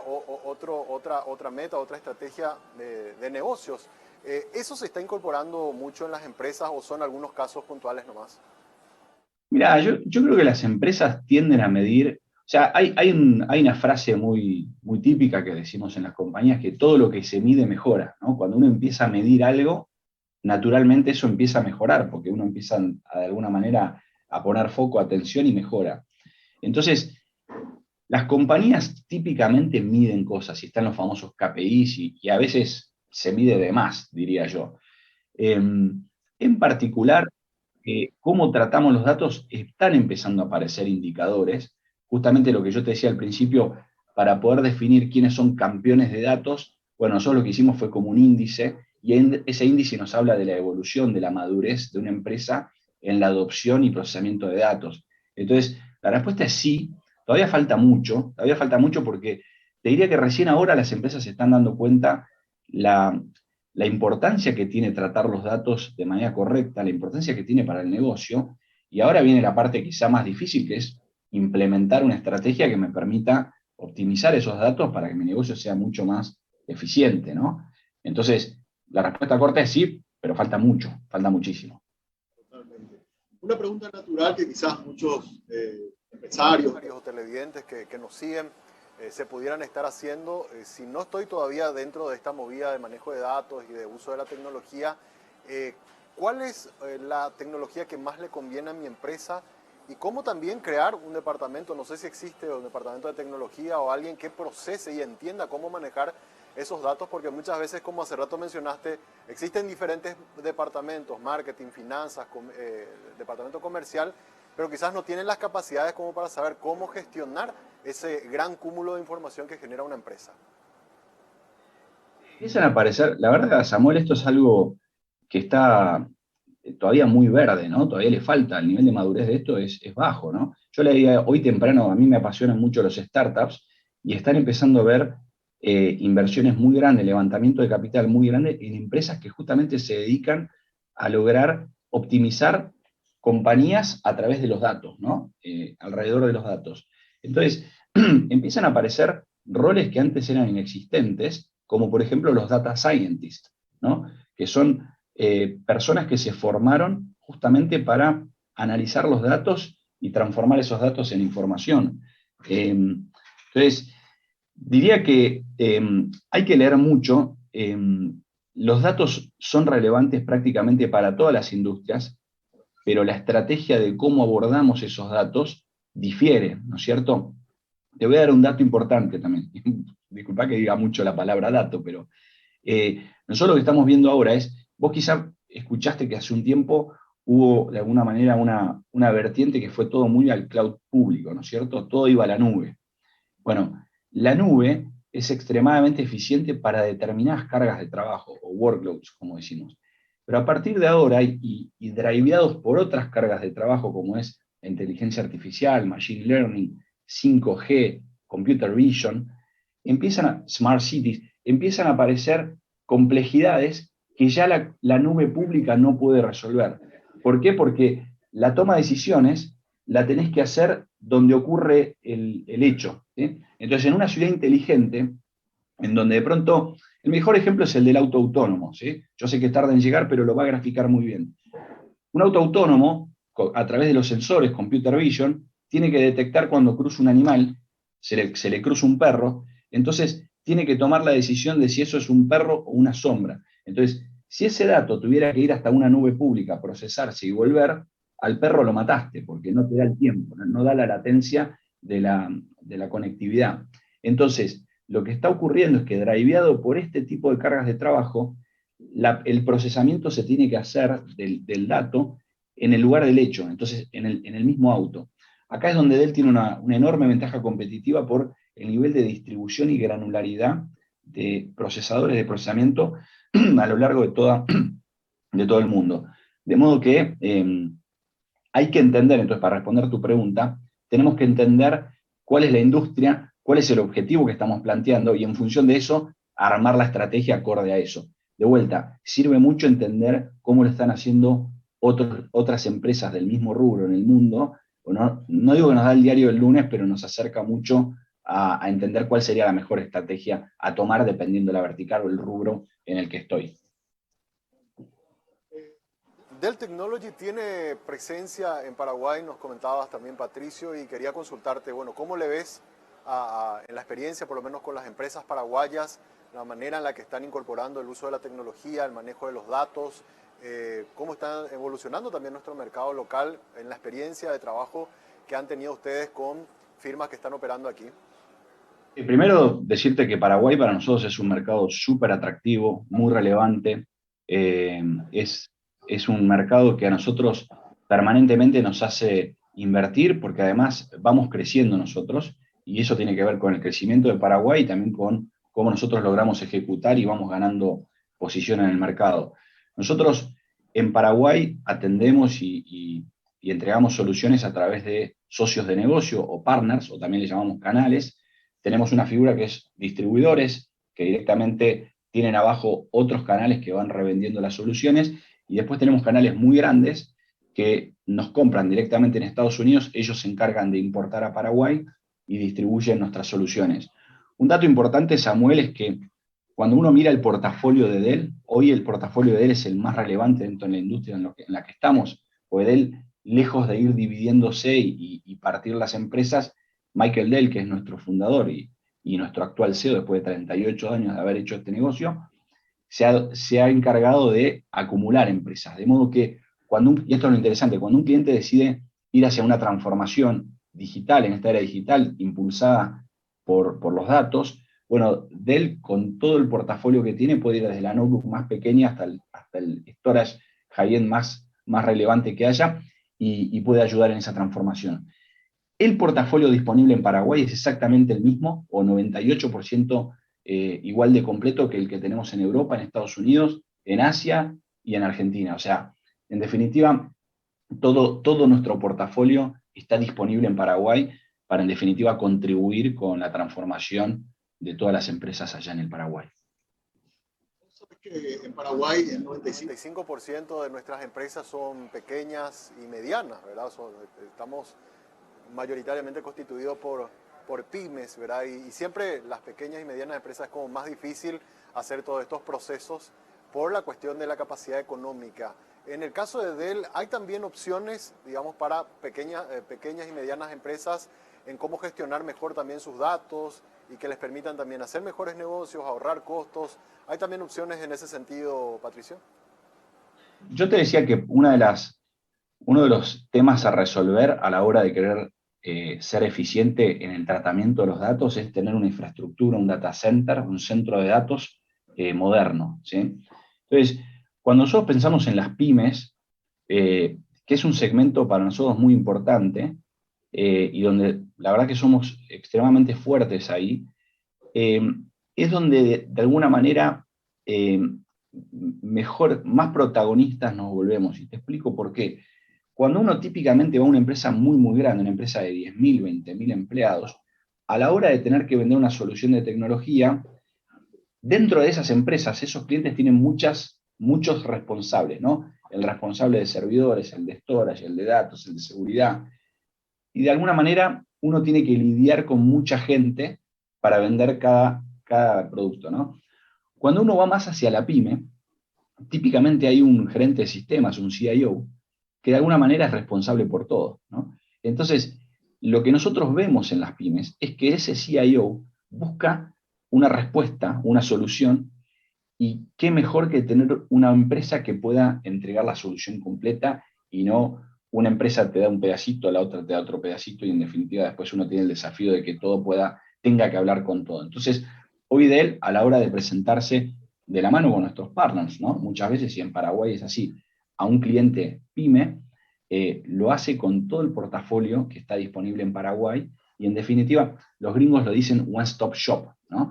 meta, otra estrategia de negocios. ¿Eso se está incorporando mucho en las empresas o son algunos casos puntuales nomás? Mirá, yo creo que las empresas tienden a medir, o sea, hay una frase muy típica que decimos en las compañías, que todo lo que se mide mejora, ¿no? Cuando uno empieza a medir algo, naturalmente eso empieza a mejorar, porque uno empieza de alguna manera a poner foco, atención y mejora. Entonces, las compañías típicamente miden cosas, y están los famosos KPIs, y a veces se mide de más, diría yo. En particular, cómo tratamos los datos, están empezando a aparecer indicadores, justamente lo que yo te decía al principio, para poder definir quiénes son campeones de datos. Bueno, nosotros lo que hicimos fue como un índice, y ese índice nos habla de la evolución, de la madurez de una empresa en la adopción y procesamiento de datos. Entonces, la respuesta es sí. Todavía falta mucho porque te diría que recién ahora las empresas se están dando cuenta la importancia que tiene tratar los datos de manera correcta, la importancia que tiene para el negocio, y ahora viene la parte quizá más difícil, que es implementar una estrategia que me permita optimizar esos datos para que mi negocio sea mucho más eficiente, ¿no? Entonces, la respuesta corta es sí, pero falta mucho, falta muchísimo. Totalmente. Una pregunta natural que quizás muchos empresarios o televidentes que nos siguen se pudieran estar haciendo, si no estoy todavía dentro de esta movida de manejo de datos y de uso de la tecnología, ¿cuál es la tecnología que más le conviene a mi empresa? Y cómo también crear un departamento, no sé si existe un departamento de tecnología o alguien que procese y entienda cómo manejar esos datos, porque muchas veces, como hace rato mencionaste, existen diferentes departamentos, marketing, finanzas, departamento comercial, pero quizás no tienen las capacidades como para saber cómo gestionar ese gran cúmulo de información que genera una empresa. Empiezan a aparecer, la verdad, Samuel, esto es algo que está todavía muy verde, ¿no? Todavía le falta, el nivel de madurez de esto es bajo, ¿no? Yo leía hoy temprano, a mí me apasionan mucho los startups, y están empezando a ver inversiones muy grandes, levantamiento de capital muy grande en empresas que justamente se dedican a lograr optimizar compañías a través de los datos, ¿no? Alrededor de los datos. Entonces, empiezan a aparecer roles que antes eran inexistentes, como por ejemplo los data scientists, ¿no? Que son personas que se formaron justamente para analizar los datos y transformar esos datos en información. Entonces, diría que hay que leer mucho. Los datos son relevantes prácticamente para todas las industrias, pero la estrategia de cómo abordamos esos datos difiere, ¿no es cierto? Te voy a dar un dato importante también. Disculpa que diga mucho la palabra dato, pero nosotros lo que estamos viendo ahora es, vos quizá escuchaste que hace un tiempo hubo de alguna manera una vertiente que fue todo muy al cloud público, ¿no es cierto? Todo iba a la nube. Bueno, la nube es extremadamente eficiente para determinadas cargas de trabajo, o workloads, como decimos. Pero a partir de ahora, y driveados por otras cargas de trabajo, como es la inteligencia artificial, machine learning, 5G, computer vision, smart cities, empiezan a aparecer complejidades que ya la nube pública no puede resolver. ¿Por qué? Porque la toma de decisiones la tenés que hacer donde ocurre el hecho, ¿sí? Entonces, en una ciudad inteligente, en donde de pronto, el mejor ejemplo es el del auto autónomo, ¿sí? Yo sé que tarda en llegar, pero lo va a graficar muy bien. Un auto autónomo, a través de los sensores, computer vision, tiene que detectar cuando cruza un animal, se le cruza un perro, entonces tiene que tomar la decisión de si eso es un perro o una sombra. Entonces, si ese dato tuviera que ir hasta una nube pública, procesarse y volver, al perro lo mataste, porque no te da el tiempo, no da la latencia de la conectividad. Entonces, lo que está ocurriendo es que, driveado por este tipo de cargas de trabajo, el procesamiento se tiene que hacer del dato en el lugar del hecho, entonces en el mismo auto. Acá es donde Dell tiene una enorme ventaja competitiva por el nivel de distribución y granularidad de procesadores de procesamiento a lo largo de todo el mundo. De modo que hay que entender, entonces, para responder tu pregunta, tenemos que entender cuál es la industria, cuál es el objetivo que estamos planteando, y en función de eso armar la estrategia acorde a eso. De vuelta, sirve mucho entender cómo lo están haciendo otras empresas del mismo rubro en el mundo. No digo que nos da el diario del lunes, pero nos acerca mucho a entender cuál sería la mejor estrategia a tomar dependiendo de la vertical o el rubro en el que estoy. Dell Technology tiene presencia en Paraguay, nos comentabas también, Patricio, y quería consultarte, bueno, ¿cómo le ves en la experiencia, por lo menos con las empresas paraguayas, la manera en la que están incorporando el uso de la tecnología, el manejo de los datos, cómo está evolucionando también nuestro mercado local en la experiencia de trabajo que han tenido ustedes con firmas que están operando aquí? Primero, decirte que Paraguay para nosotros es un mercado súper atractivo, muy relevante. Es un mercado que a nosotros permanentemente nos hace invertir, porque además vamos creciendo nosotros, y eso tiene que ver con el crecimiento de Paraguay y también con cómo nosotros logramos ejecutar y vamos ganando posición en el mercado. Nosotros en Paraguay atendemos y entregamos soluciones a través de socios de negocio o partners, o también le llamamos canales. Tenemos una figura que es distribuidores, que directamente tienen abajo otros canales que van revendiendo las soluciones, y después tenemos canales muy grandes que nos compran directamente en Estados Unidos, ellos se encargan de importar a Paraguay y distribuyen nuestras soluciones. Un dato importante, Samuel, es que cuando uno mira el portafolio de Dell, hoy el portafolio de Dell es el más relevante dentro de la industria en la que estamos, porque Dell, lejos de ir dividiéndose y partir las empresas, Michael Dell, que es nuestro fundador y nuestro actual CEO, después de 38 años de haber hecho este negocio, se ha encargado de acumular empresas. De modo que, y esto es lo interesante, cuando un cliente decide ir hacia una transformación digital, en esta era digital, impulsada por los datos, bueno, Dell, con todo el portafolio que tiene, puede ir desde la notebook más pequeña hasta el storage high-end más relevante que haya, y puede ayudar en esa transformación. El portafolio disponible en Paraguay es exactamente el mismo, o 98% igual de completo que el que tenemos en Europa, en Estados Unidos, en Asia y en Argentina. O sea, en definitiva, todo nuestro portafolio está disponible en Paraguay para, en definitiva, contribuir con la transformación de todas las empresas allá en el Paraguay. ¿Sabes que en Paraguay el 95% de nuestras empresas son pequeñas y medianas, ¿verdad? Estamos mayoritariamente constituidos por pymes, ¿verdad? Y siempre las pequeñas y medianas empresas es como más difícil hacer todos estos procesos por la cuestión de la capacidad económica. En el caso de Dell, ¿hay también opciones, digamos, para pequeñas y medianas empresas en cómo gestionar mejor también sus datos y que les permitan también hacer mejores negocios, ahorrar costos? ¿Hay también opciones en ese sentido, Patricio? Yo te decía que uno de los temas a resolver a la hora de querer ser eficiente en el tratamiento de los datos es tener una infraestructura, un data center, un centro de datos moderno, ¿sí? Entonces, cuando nosotros pensamos en las pymes, que es un segmento para nosotros muy importante, y donde la verdad que somos extremadamente fuertes ahí, es donde de alguna manera más protagonistas nos volvemos. Y te explico por qué. Cuando uno típicamente va a una empresa muy, muy grande, una empresa de 10.000, 20.000 empleados, a la hora de tener que vender una solución de tecnología, dentro de esas empresas, esos clientes tienen muchos responsables, ¿no? El responsable de servidores, el de storage, el de datos, el de seguridad. Y de alguna manera uno tiene que lidiar con mucha gente para vender cada producto, ¿no? Cuando uno va más hacia la pyme, típicamente hay un gerente de sistemas, un CIO, que de alguna manera es responsable por todo, ¿no? Entonces, lo que nosotros vemos en las pymes es que ese CIO busca una respuesta, una solución, y qué mejor que tener una empresa que pueda entregar la solución completa y no una empresa te da un pedacito, la otra te da otro pedacito, y en definitiva después uno tiene el desafío de que todo tenga que hablar con todo. Entonces, hoy Dell, a la hora de presentarse de la mano con nuestros partners, ¿no? Muchas veces, y en Paraguay es así, a un cliente pyme, lo hace con todo el portafolio que está disponible en Paraguay, y en definitiva, los gringos lo dicen one-stop shop, ¿no?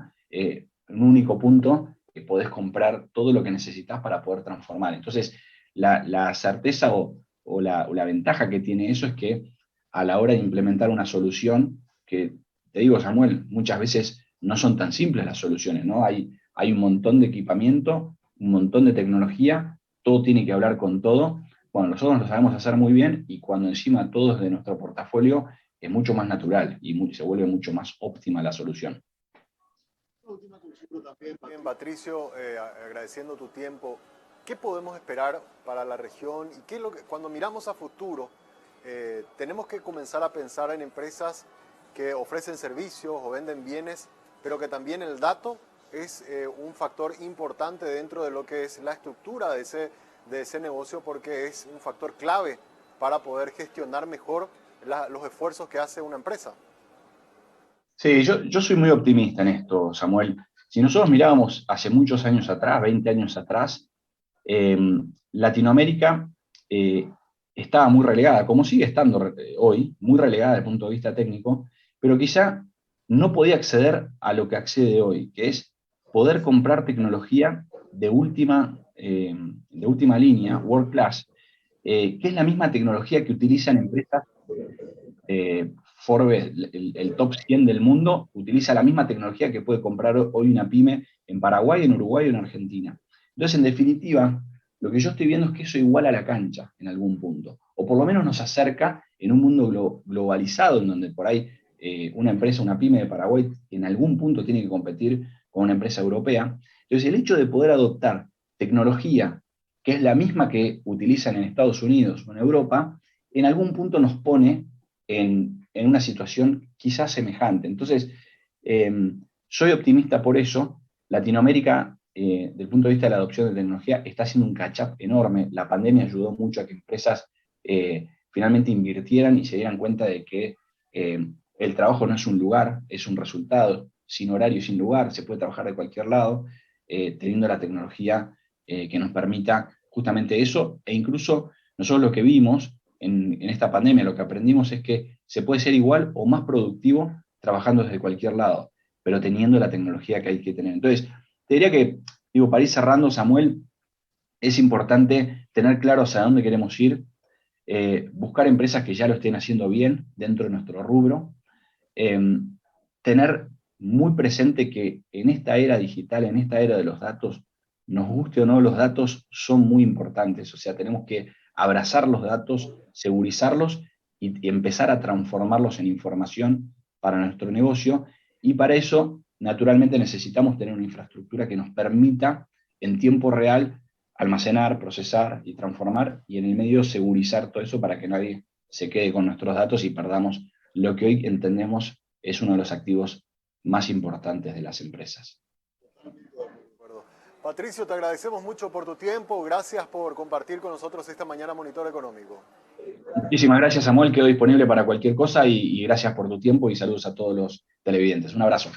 Un único punto que podés comprar todo lo que necesitas para poder transformar. Entonces, la certeza o la ventaja que tiene eso es que a la hora de implementar una solución, que te digo, Samuel, muchas veces no son tan simples las soluciones, ¿no? Hay hay un montón de equipamiento, un montón de tecnología, todo tiene que hablar con todo. Bueno, nosotros lo sabemos hacer muy bien y cuando encima todo es de nuestro portafolio, es mucho más natural y se vuelve mucho más óptima la solución. Bien, Patricio, agradeciendo tu tiempo, ¿qué podemos esperar para la región? ¿Y qué es lo que, cuando miramos a futuro, tenemos que comenzar a pensar en empresas que ofrecen servicios o venden bienes, pero que también el dato es un factor importante dentro de lo que es la estructura de ese negocio, porque es un factor clave para poder gestionar mejor los esfuerzos que hace una empresa? Sí, yo soy muy optimista en esto, Samuel. Si nosotros mirábamos hace muchos años atrás, 20 años atrás, Latinoamérica estaba muy relegada, como sigue estando hoy, muy relegada desde el punto de vista técnico, pero quizá no podía acceder a lo que accede hoy, que es poder comprar tecnología de última línea, World Class, que es la misma tecnología que utilizan empresas. Forbes, el top 100 del mundo, utiliza la misma tecnología que puede comprar hoy una pyme en Paraguay, en Uruguay o en Argentina. Entonces, en definitiva, lo que yo estoy viendo es que eso iguala a la cancha en algún punto, o por lo menos nos acerca en un mundo globalizado, en donde por ahí una empresa, una pyme de Paraguay, en algún punto tiene que competir con una empresa europea. Entonces, el hecho de poder adoptar tecnología que es la misma que utilizan en Estados Unidos o en Europa, en algún punto nos pone en una situación quizás semejante. Entonces, soy optimista por eso. Latinoamérica, desde el punto de vista de la adopción de tecnología, está haciendo un catch-up enorme. La pandemia ayudó mucho a que empresas finalmente invirtieran y se dieran cuenta de que el trabajo no es un lugar, es un resultado, sin horario y sin lugar, se puede trabajar de cualquier lado, teniendo la tecnología que nos permita justamente eso, e incluso nosotros lo que vimos en esta pandemia, lo que aprendimos es que se puede ser igual o más productivo trabajando desde cualquier lado, pero teniendo la tecnología que hay que tener. Entonces, te diría que, para ir cerrando, Samuel, es importante tener claro hacia dónde queremos ir, buscar empresas que ya lo estén haciendo bien dentro de nuestro rubro, tener muy presente que en esta era digital, en esta era de los datos, nos guste o no, los datos son muy importantes. O sea, tenemos que abrazar los datos, segurizarlos y empezar a transformarlos en información para nuestro negocio. Y para eso, naturalmente, necesitamos tener una infraestructura que nos permita en tiempo real almacenar, procesar y transformar, y en el medio segurizar todo eso para que nadie se quede con nuestros datos y perdamos lo que hoy entendemos es uno de los activos más importantes de las empresas. Patricio, te agradecemos mucho por tu tiempo. Gracias por compartir con nosotros esta mañana Monitor Económico. Muchísimas gracias, Samuel. Quedo disponible para cualquier cosa y gracias por tu tiempo y saludos a todos los televidentes. Un abrazo.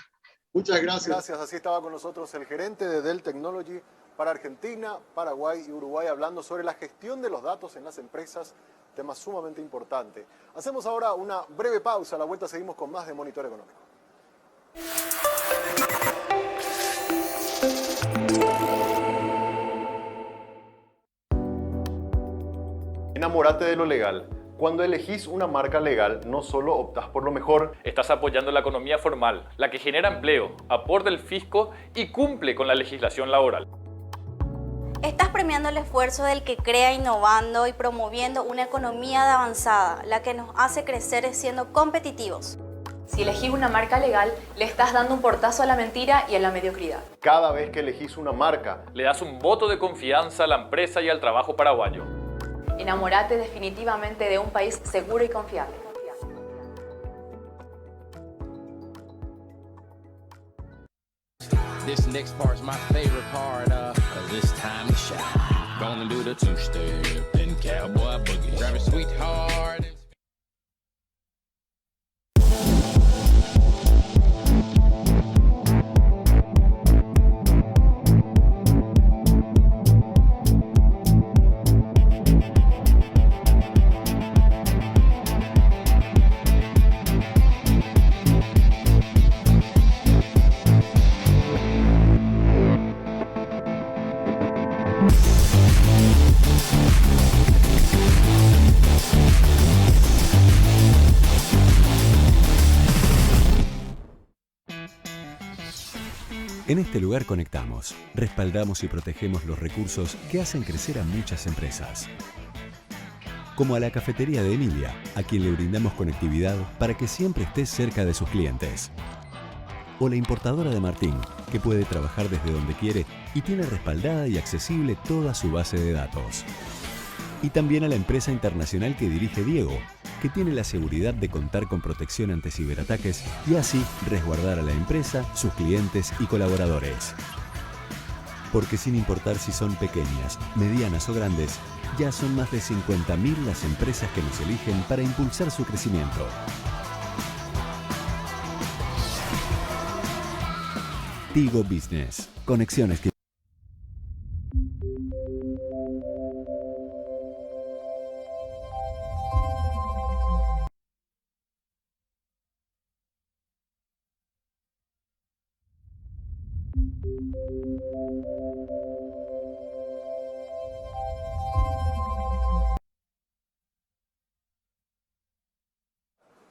Muchas gracias. Gracias. Así estaba con nosotros el gerente de Dell Technology para Argentina, Paraguay y Uruguay, hablando sobre la gestión de los datos en las empresas, tema sumamente importante. Hacemos ahora una breve pausa. A la vuelta seguimos con más de Monitor Económico. Enamórate de lo legal. Cuando elegís una marca legal, no solo optás por lo mejor, Estás apoyando la economía formal, la que genera empleo, aporta el fisco y cumple con la legislación laboral. Estás premiando el esfuerzo del que crea innovando y promoviendo una economía de avanzada, la que nos hace crecer siendo competitivos. Si elegís una marca legal, le estás dando un portazo a la mentira y a la mediocridad. cada vez que elegís una marca, Le das un voto de confianza a la empresa y al trabajo paraguayo. Enamórate definitivamente de un país seguro y confiable. This next part's my favorite part of this time to shine. Gonna do the two-step and cowboy boogie. Grab a sweetheart. En En este lugar conectamos, respaldamos y protegemos los recursos que hacen crecer a muchas empresas. Como a la cafetería de Emilia, a quien le brindamos conectividad para que siempre estés cerca de sus clientes. O la importadora de Martín, que puede trabajar desde donde quiere y tiene respaldada y accesible toda su base de datos. Y también a la empresa internacional que dirige Diego, que tiene la seguridad de contar con protección ante ciberataques y así resguardar a la empresa, sus clientes y colaboradores. Porque sin importar si son pequeñas, medianas o grandes, ya son más de 50.000 las empresas que nos eligen para impulsar su crecimiento. Tigo Business. Conexiones que...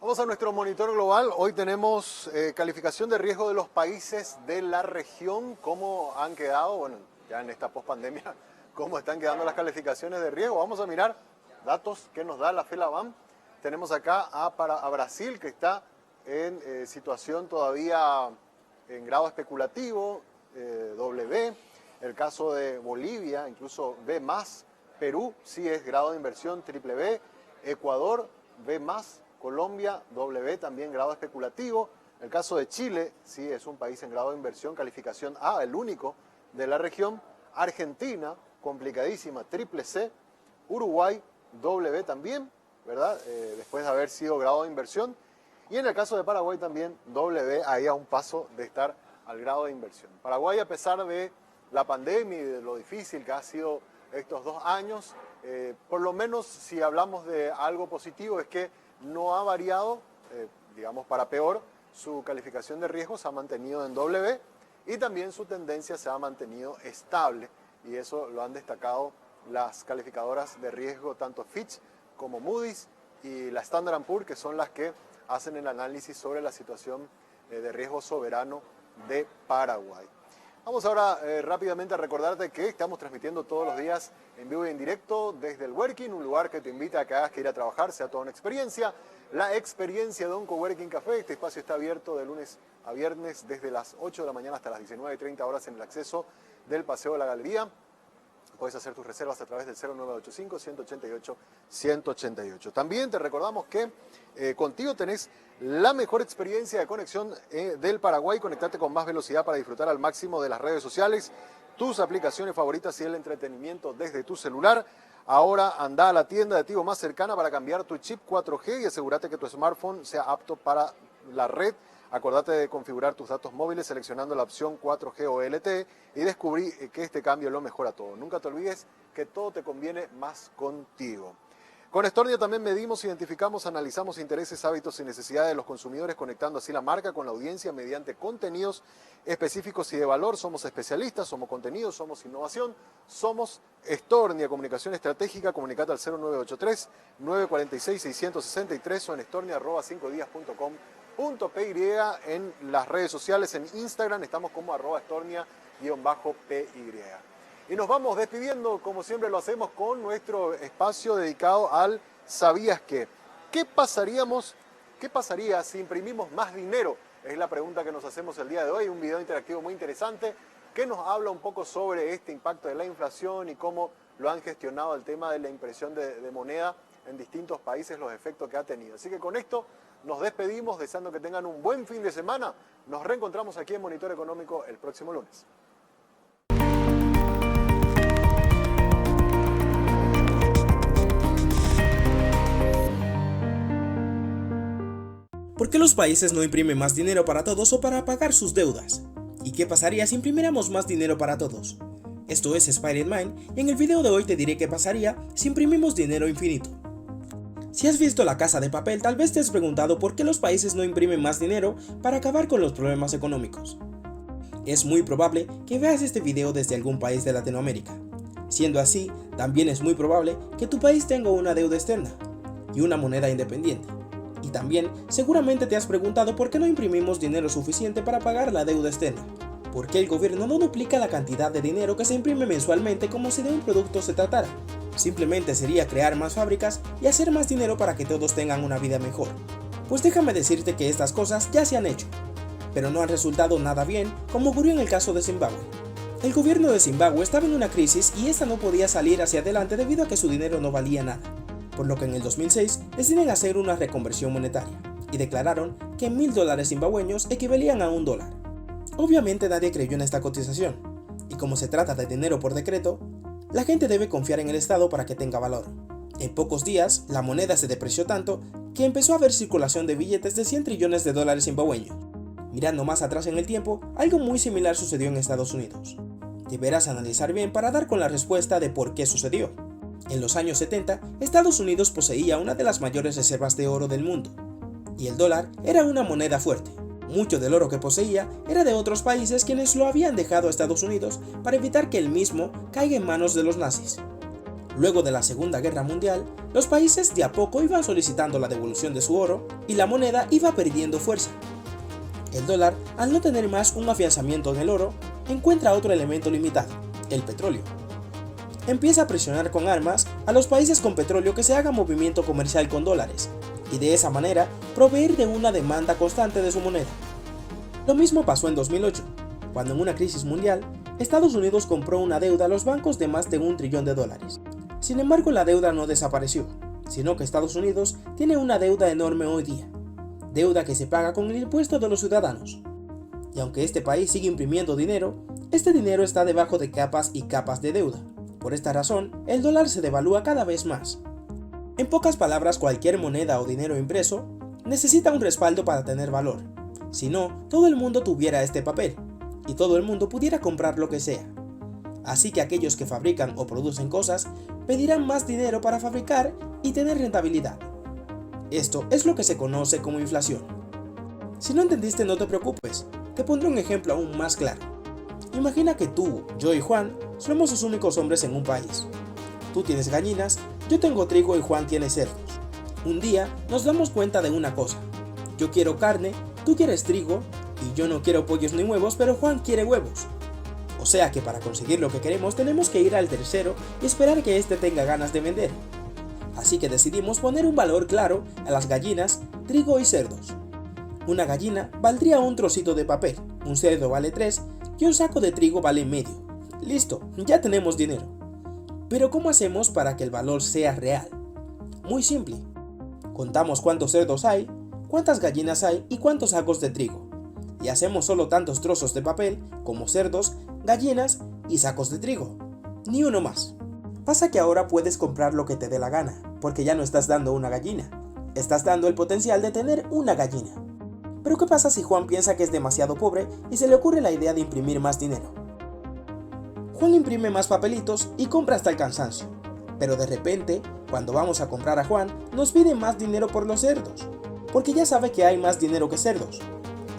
Vamos a nuestro monitor global. Hoy tenemos calificación de riesgo de los países de la región. ¿Cómo han quedado? Bueno, ya en esta pospandemia, ¿cómo están quedando las calificaciones de riesgo? Vamos a mirar datos que nos da la FELABAM. Tenemos acá a Brasil, que está en situación todavía en grado especulativo, W. El caso de Bolivia, incluso B+. Perú, sí es grado de inversión triple B. Ecuador, B+. Colombia, W, también grado especulativo. El caso de Chile, sí, es un país en grado de inversión, calificación A, el único de la región. Argentina, complicadísima, triple C. Uruguay, W también, ¿verdad? Después de haber sido grado de inversión. Y en el caso de Paraguay también, W, ahí a un paso de estar al grado de inversión. Paraguay, a pesar de la pandemia y de lo difícil que ha sido estos 2 años, por lo menos si hablamos de algo positivo es que no ha variado, digamos para peor, su calificación de riesgo se ha mantenido en W y también su tendencia se ha mantenido estable, y eso lo han destacado las calificadoras de riesgo tanto Fitch como Moody's y la Standard & Poor's, que son las que hacen el análisis sobre la situación de riesgo soberano de Paraguay. Vamos ahora rápidamente a recordarte que estamos transmitiendo todos los días en vivo y en directo desde el Working, un lugar que te invita a que hagas que ir a trabajar sea toda una experiencia. La experiencia de un Coworking Café. Este espacio está abierto de lunes a viernes desde las 8 de la mañana hasta las 19:30 horas en el acceso del Paseo de la Galería. Puedes hacer tus reservas a través del 0985-188-188. También te recordamos que contigo tenés la mejor experiencia de conexión del Paraguay. Conectate con más velocidad para disfrutar al máximo de las redes sociales, tus aplicaciones favoritas y el entretenimiento desde tu celular. Ahora anda a la tienda de Tigo más cercana para cambiar tu chip 4G y asegúrate que tu smartphone sea apto para la red. Acordate de configurar tus datos móviles seleccionando la opción 4G o LTE y descubrí que este cambio lo mejora todo. Nunca te olvides que todo te conviene más contigo. Con Estornia también medimos, identificamos, analizamos intereses, hábitos y necesidades de los consumidores, conectando así la marca con la audiencia mediante contenidos específicos y de valor. Somos especialistas, somos contenidos, somos innovación, somos Estornia, comunicación estratégica. Comunicate al 0983-946-663 o en estornia@5dias.com.py. En las redes sociales, en Instagram, estamos como @estornia_py. Y nos vamos despidiendo, como siempre lo hacemos, con nuestro espacio dedicado al ¿sabías qué? ¿Qué pasaría si imprimimos más dinero? Es la pregunta que nos hacemos el día de hoy. Un video interactivo muy interesante que nos habla un poco sobre este impacto de la inflación y cómo lo han gestionado el tema de la impresión de moneda en distintos países, los efectos que ha tenido. Así que con esto nos despedimos, deseando que tengan un buen fin de semana. Nos reencontramos aquí en Monitor Económico el próximo lunes. ¿Por qué los países no imprimen más dinero para todos o para pagar sus deudas? ¿Y qué pasaría si imprimiéramos más dinero para todos? Esto es Spider Mind y en el video de hoy te diré qué pasaría si imprimimos dinero infinito. Si has visto La Casa de Papel, tal vez te has preguntado por qué los países no imprimen más dinero para acabar con los problemas económicos. Es muy probable que veas este video desde algún país de Latinoamérica. Siendo así, también es muy probable que tu país tenga una deuda externa y una moneda independiente. Y también seguramente te has preguntado por qué no imprimimos dinero suficiente para pagar la deuda externa. ¿Por qué el gobierno no duplica la cantidad de dinero que se imprime mensualmente como si de un producto se tratara? Simplemente sería crear más fábricas y hacer más dinero para que todos tengan una vida mejor. Pues déjame decirte que estas cosas ya se han hecho, pero no han resultado nada bien, como ocurrió en el caso de Zimbabue. El gobierno de Zimbabue estaba en una crisis y esta no podía salir hacia adelante debido a que su dinero no valía nada, por lo que en el 2006 deciden hacer una reconversión monetaria y declararon que $1000 zimbabueños equivalían a $1. Obviamente nadie creyó en esta cotización, y como se trata de dinero por decreto, la gente debe confiar en el Estado para que tenga valor. En pocos días, la moneda se depreció tanto que empezó a haber circulación de billetes de $100 trillones zimbabueños. Mirando más atrás en el tiempo, algo muy similar sucedió en Estados Unidos. Deberás analizar bien para dar con la respuesta de por qué sucedió. En los años 70, Estados Unidos poseía una de las mayores reservas de oro del mundo, y el dólar era una moneda fuerte. Mucho del oro que poseía era de otros países quienes lo habían dejado a Estados Unidos para evitar que el mismo caiga en manos de los nazis. Luego de la Segunda Guerra Mundial, los países de a poco iban solicitando la devolución de su oro y la moneda iba perdiendo fuerza. El dólar, al no tener más un afianzamiento en el oro, encuentra otro elemento limitado, el petróleo. Empieza a presionar con armas a los países con petróleo que se haga movimiento comercial con dólares, y de esa manera proveer de una demanda constante de su moneda. Lo mismo pasó en 2008, cuando en una crisis mundial, Estados Unidos compró una deuda a los bancos de más de $1 trillón. Sin embargo, la deuda no desapareció, sino que Estados Unidos tiene una deuda enorme hoy día, deuda que se paga con el impuesto de los ciudadanos. Y aunque este país sigue imprimiendo dinero, este dinero está debajo de capas y capas de deuda. Por esta razón, el dólar se devalúa cada vez más. En pocas palabras, cualquier moneda o dinero impreso necesita un respaldo para tener valor. Si no, todo el mundo tuviera este papel, y todo el mundo pudiera comprar lo que sea. Así que aquellos que fabrican o producen cosas pedirán más dinero para fabricar y tener rentabilidad. Esto es lo que se conoce como inflación. Si no entendiste, no te preocupes, te pondré un ejemplo aún más claro. Imagina que tú, yo y Juan somos los únicos hombres en un país. Tú tienes gallinas, yo tengo trigo y Juan tiene cerdos. Un día nos damos cuenta de una cosa. Yo quiero carne, tú quieres trigo, y yo no quiero pollos ni huevos, pero Juan quiere huevos. O sea que para conseguir lo que queremos tenemos que ir al tercero y esperar que éste tenga ganas de vender. Así que decidimos poner un valor claro a las gallinas, trigo y cerdos. Una gallina valdría un trocito de papel, un cerdo vale 3 y un saco de trigo vale medio. Listo, ya tenemos dinero. Pero ¿cómo hacemos para que el valor sea real? Muy simple. Contamos cuántos cerdos hay, cuántas gallinas hay y cuántos sacos de trigo. Y hacemos solo tantos trozos de papel como cerdos, gallinas y sacos de trigo. Ni uno más. Pasa que ahora puedes comprar lo que te dé la gana, porque ya no estás dando una gallina. Estás dando el potencial de tener una gallina. Pero ¿qué pasa si Juan piensa que es demasiado pobre y se le ocurre la idea de imprimir más dinero? Juan imprime más papelitos y compra hasta el cansancio. Pero de repente, cuando vamos a comprar a Juan, nos pide más dinero por los cerdos, porque ya sabe que hay más dinero que cerdos.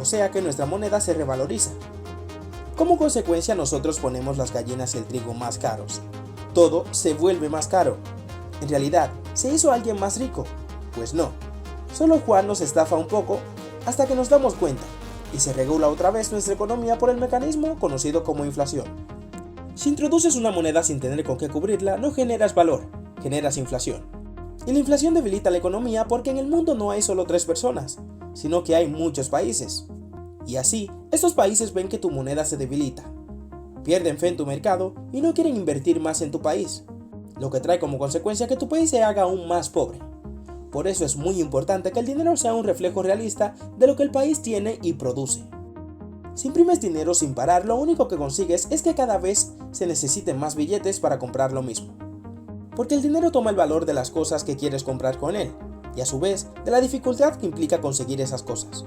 O sea que nuestra moneda se revaloriza. Como consecuencia, nosotros ponemos las gallinas y el trigo más caros. Todo se vuelve más caro. En realidad, ¿se hizo alguien más rico? Pues no. Solo Juan nos estafa un poco hasta que nos damos cuenta y se regula otra vez nuestra economía por el mecanismo conocido como inflación. Si introduces una moneda sin tener con qué cubrirla, no generas valor, generas inflación. Y la inflación debilita la economía porque en el mundo no hay solo 3 personas, sino que hay muchos países. Y así, estos países ven que tu moneda se debilita. Pierden fe en tu mercado y no quieren invertir más en tu país, lo que trae como consecuencia que tu país se haga aún más pobre. Por eso es muy importante que el dinero sea un reflejo realista de lo que el país tiene y produce. Si imprimes dinero sin parar, lo único que consigues es que cada vez se necesiten más billetes para comprar lo mismo. Porque el dinero toma el valor de las cosas que quieres comprar con él, y a su vez de la dificultad que implica conseguir esas cosas.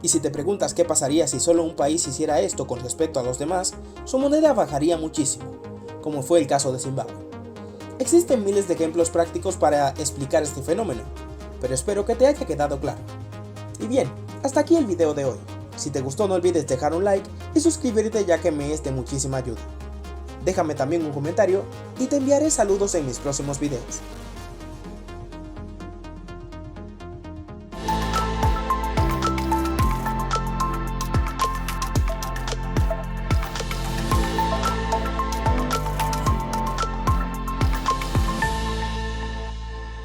Y si te preguntas qué pasaría si solo un país hiciera esto con respecto a los demás, su moneda bajaría muchísimo, como fue el caso de Zimbabue. Existen miles de ejemplos prácticos para explicar este fenómeno, pero espero que te haya quedado claro. Y bien, hasta aquí el video de hoy. Si te gustó no olvides dejar un like y suscribirte ya que me es de muchísima ayuda. Déjame también un comentario y te enviaré saludos en mis próximos videos.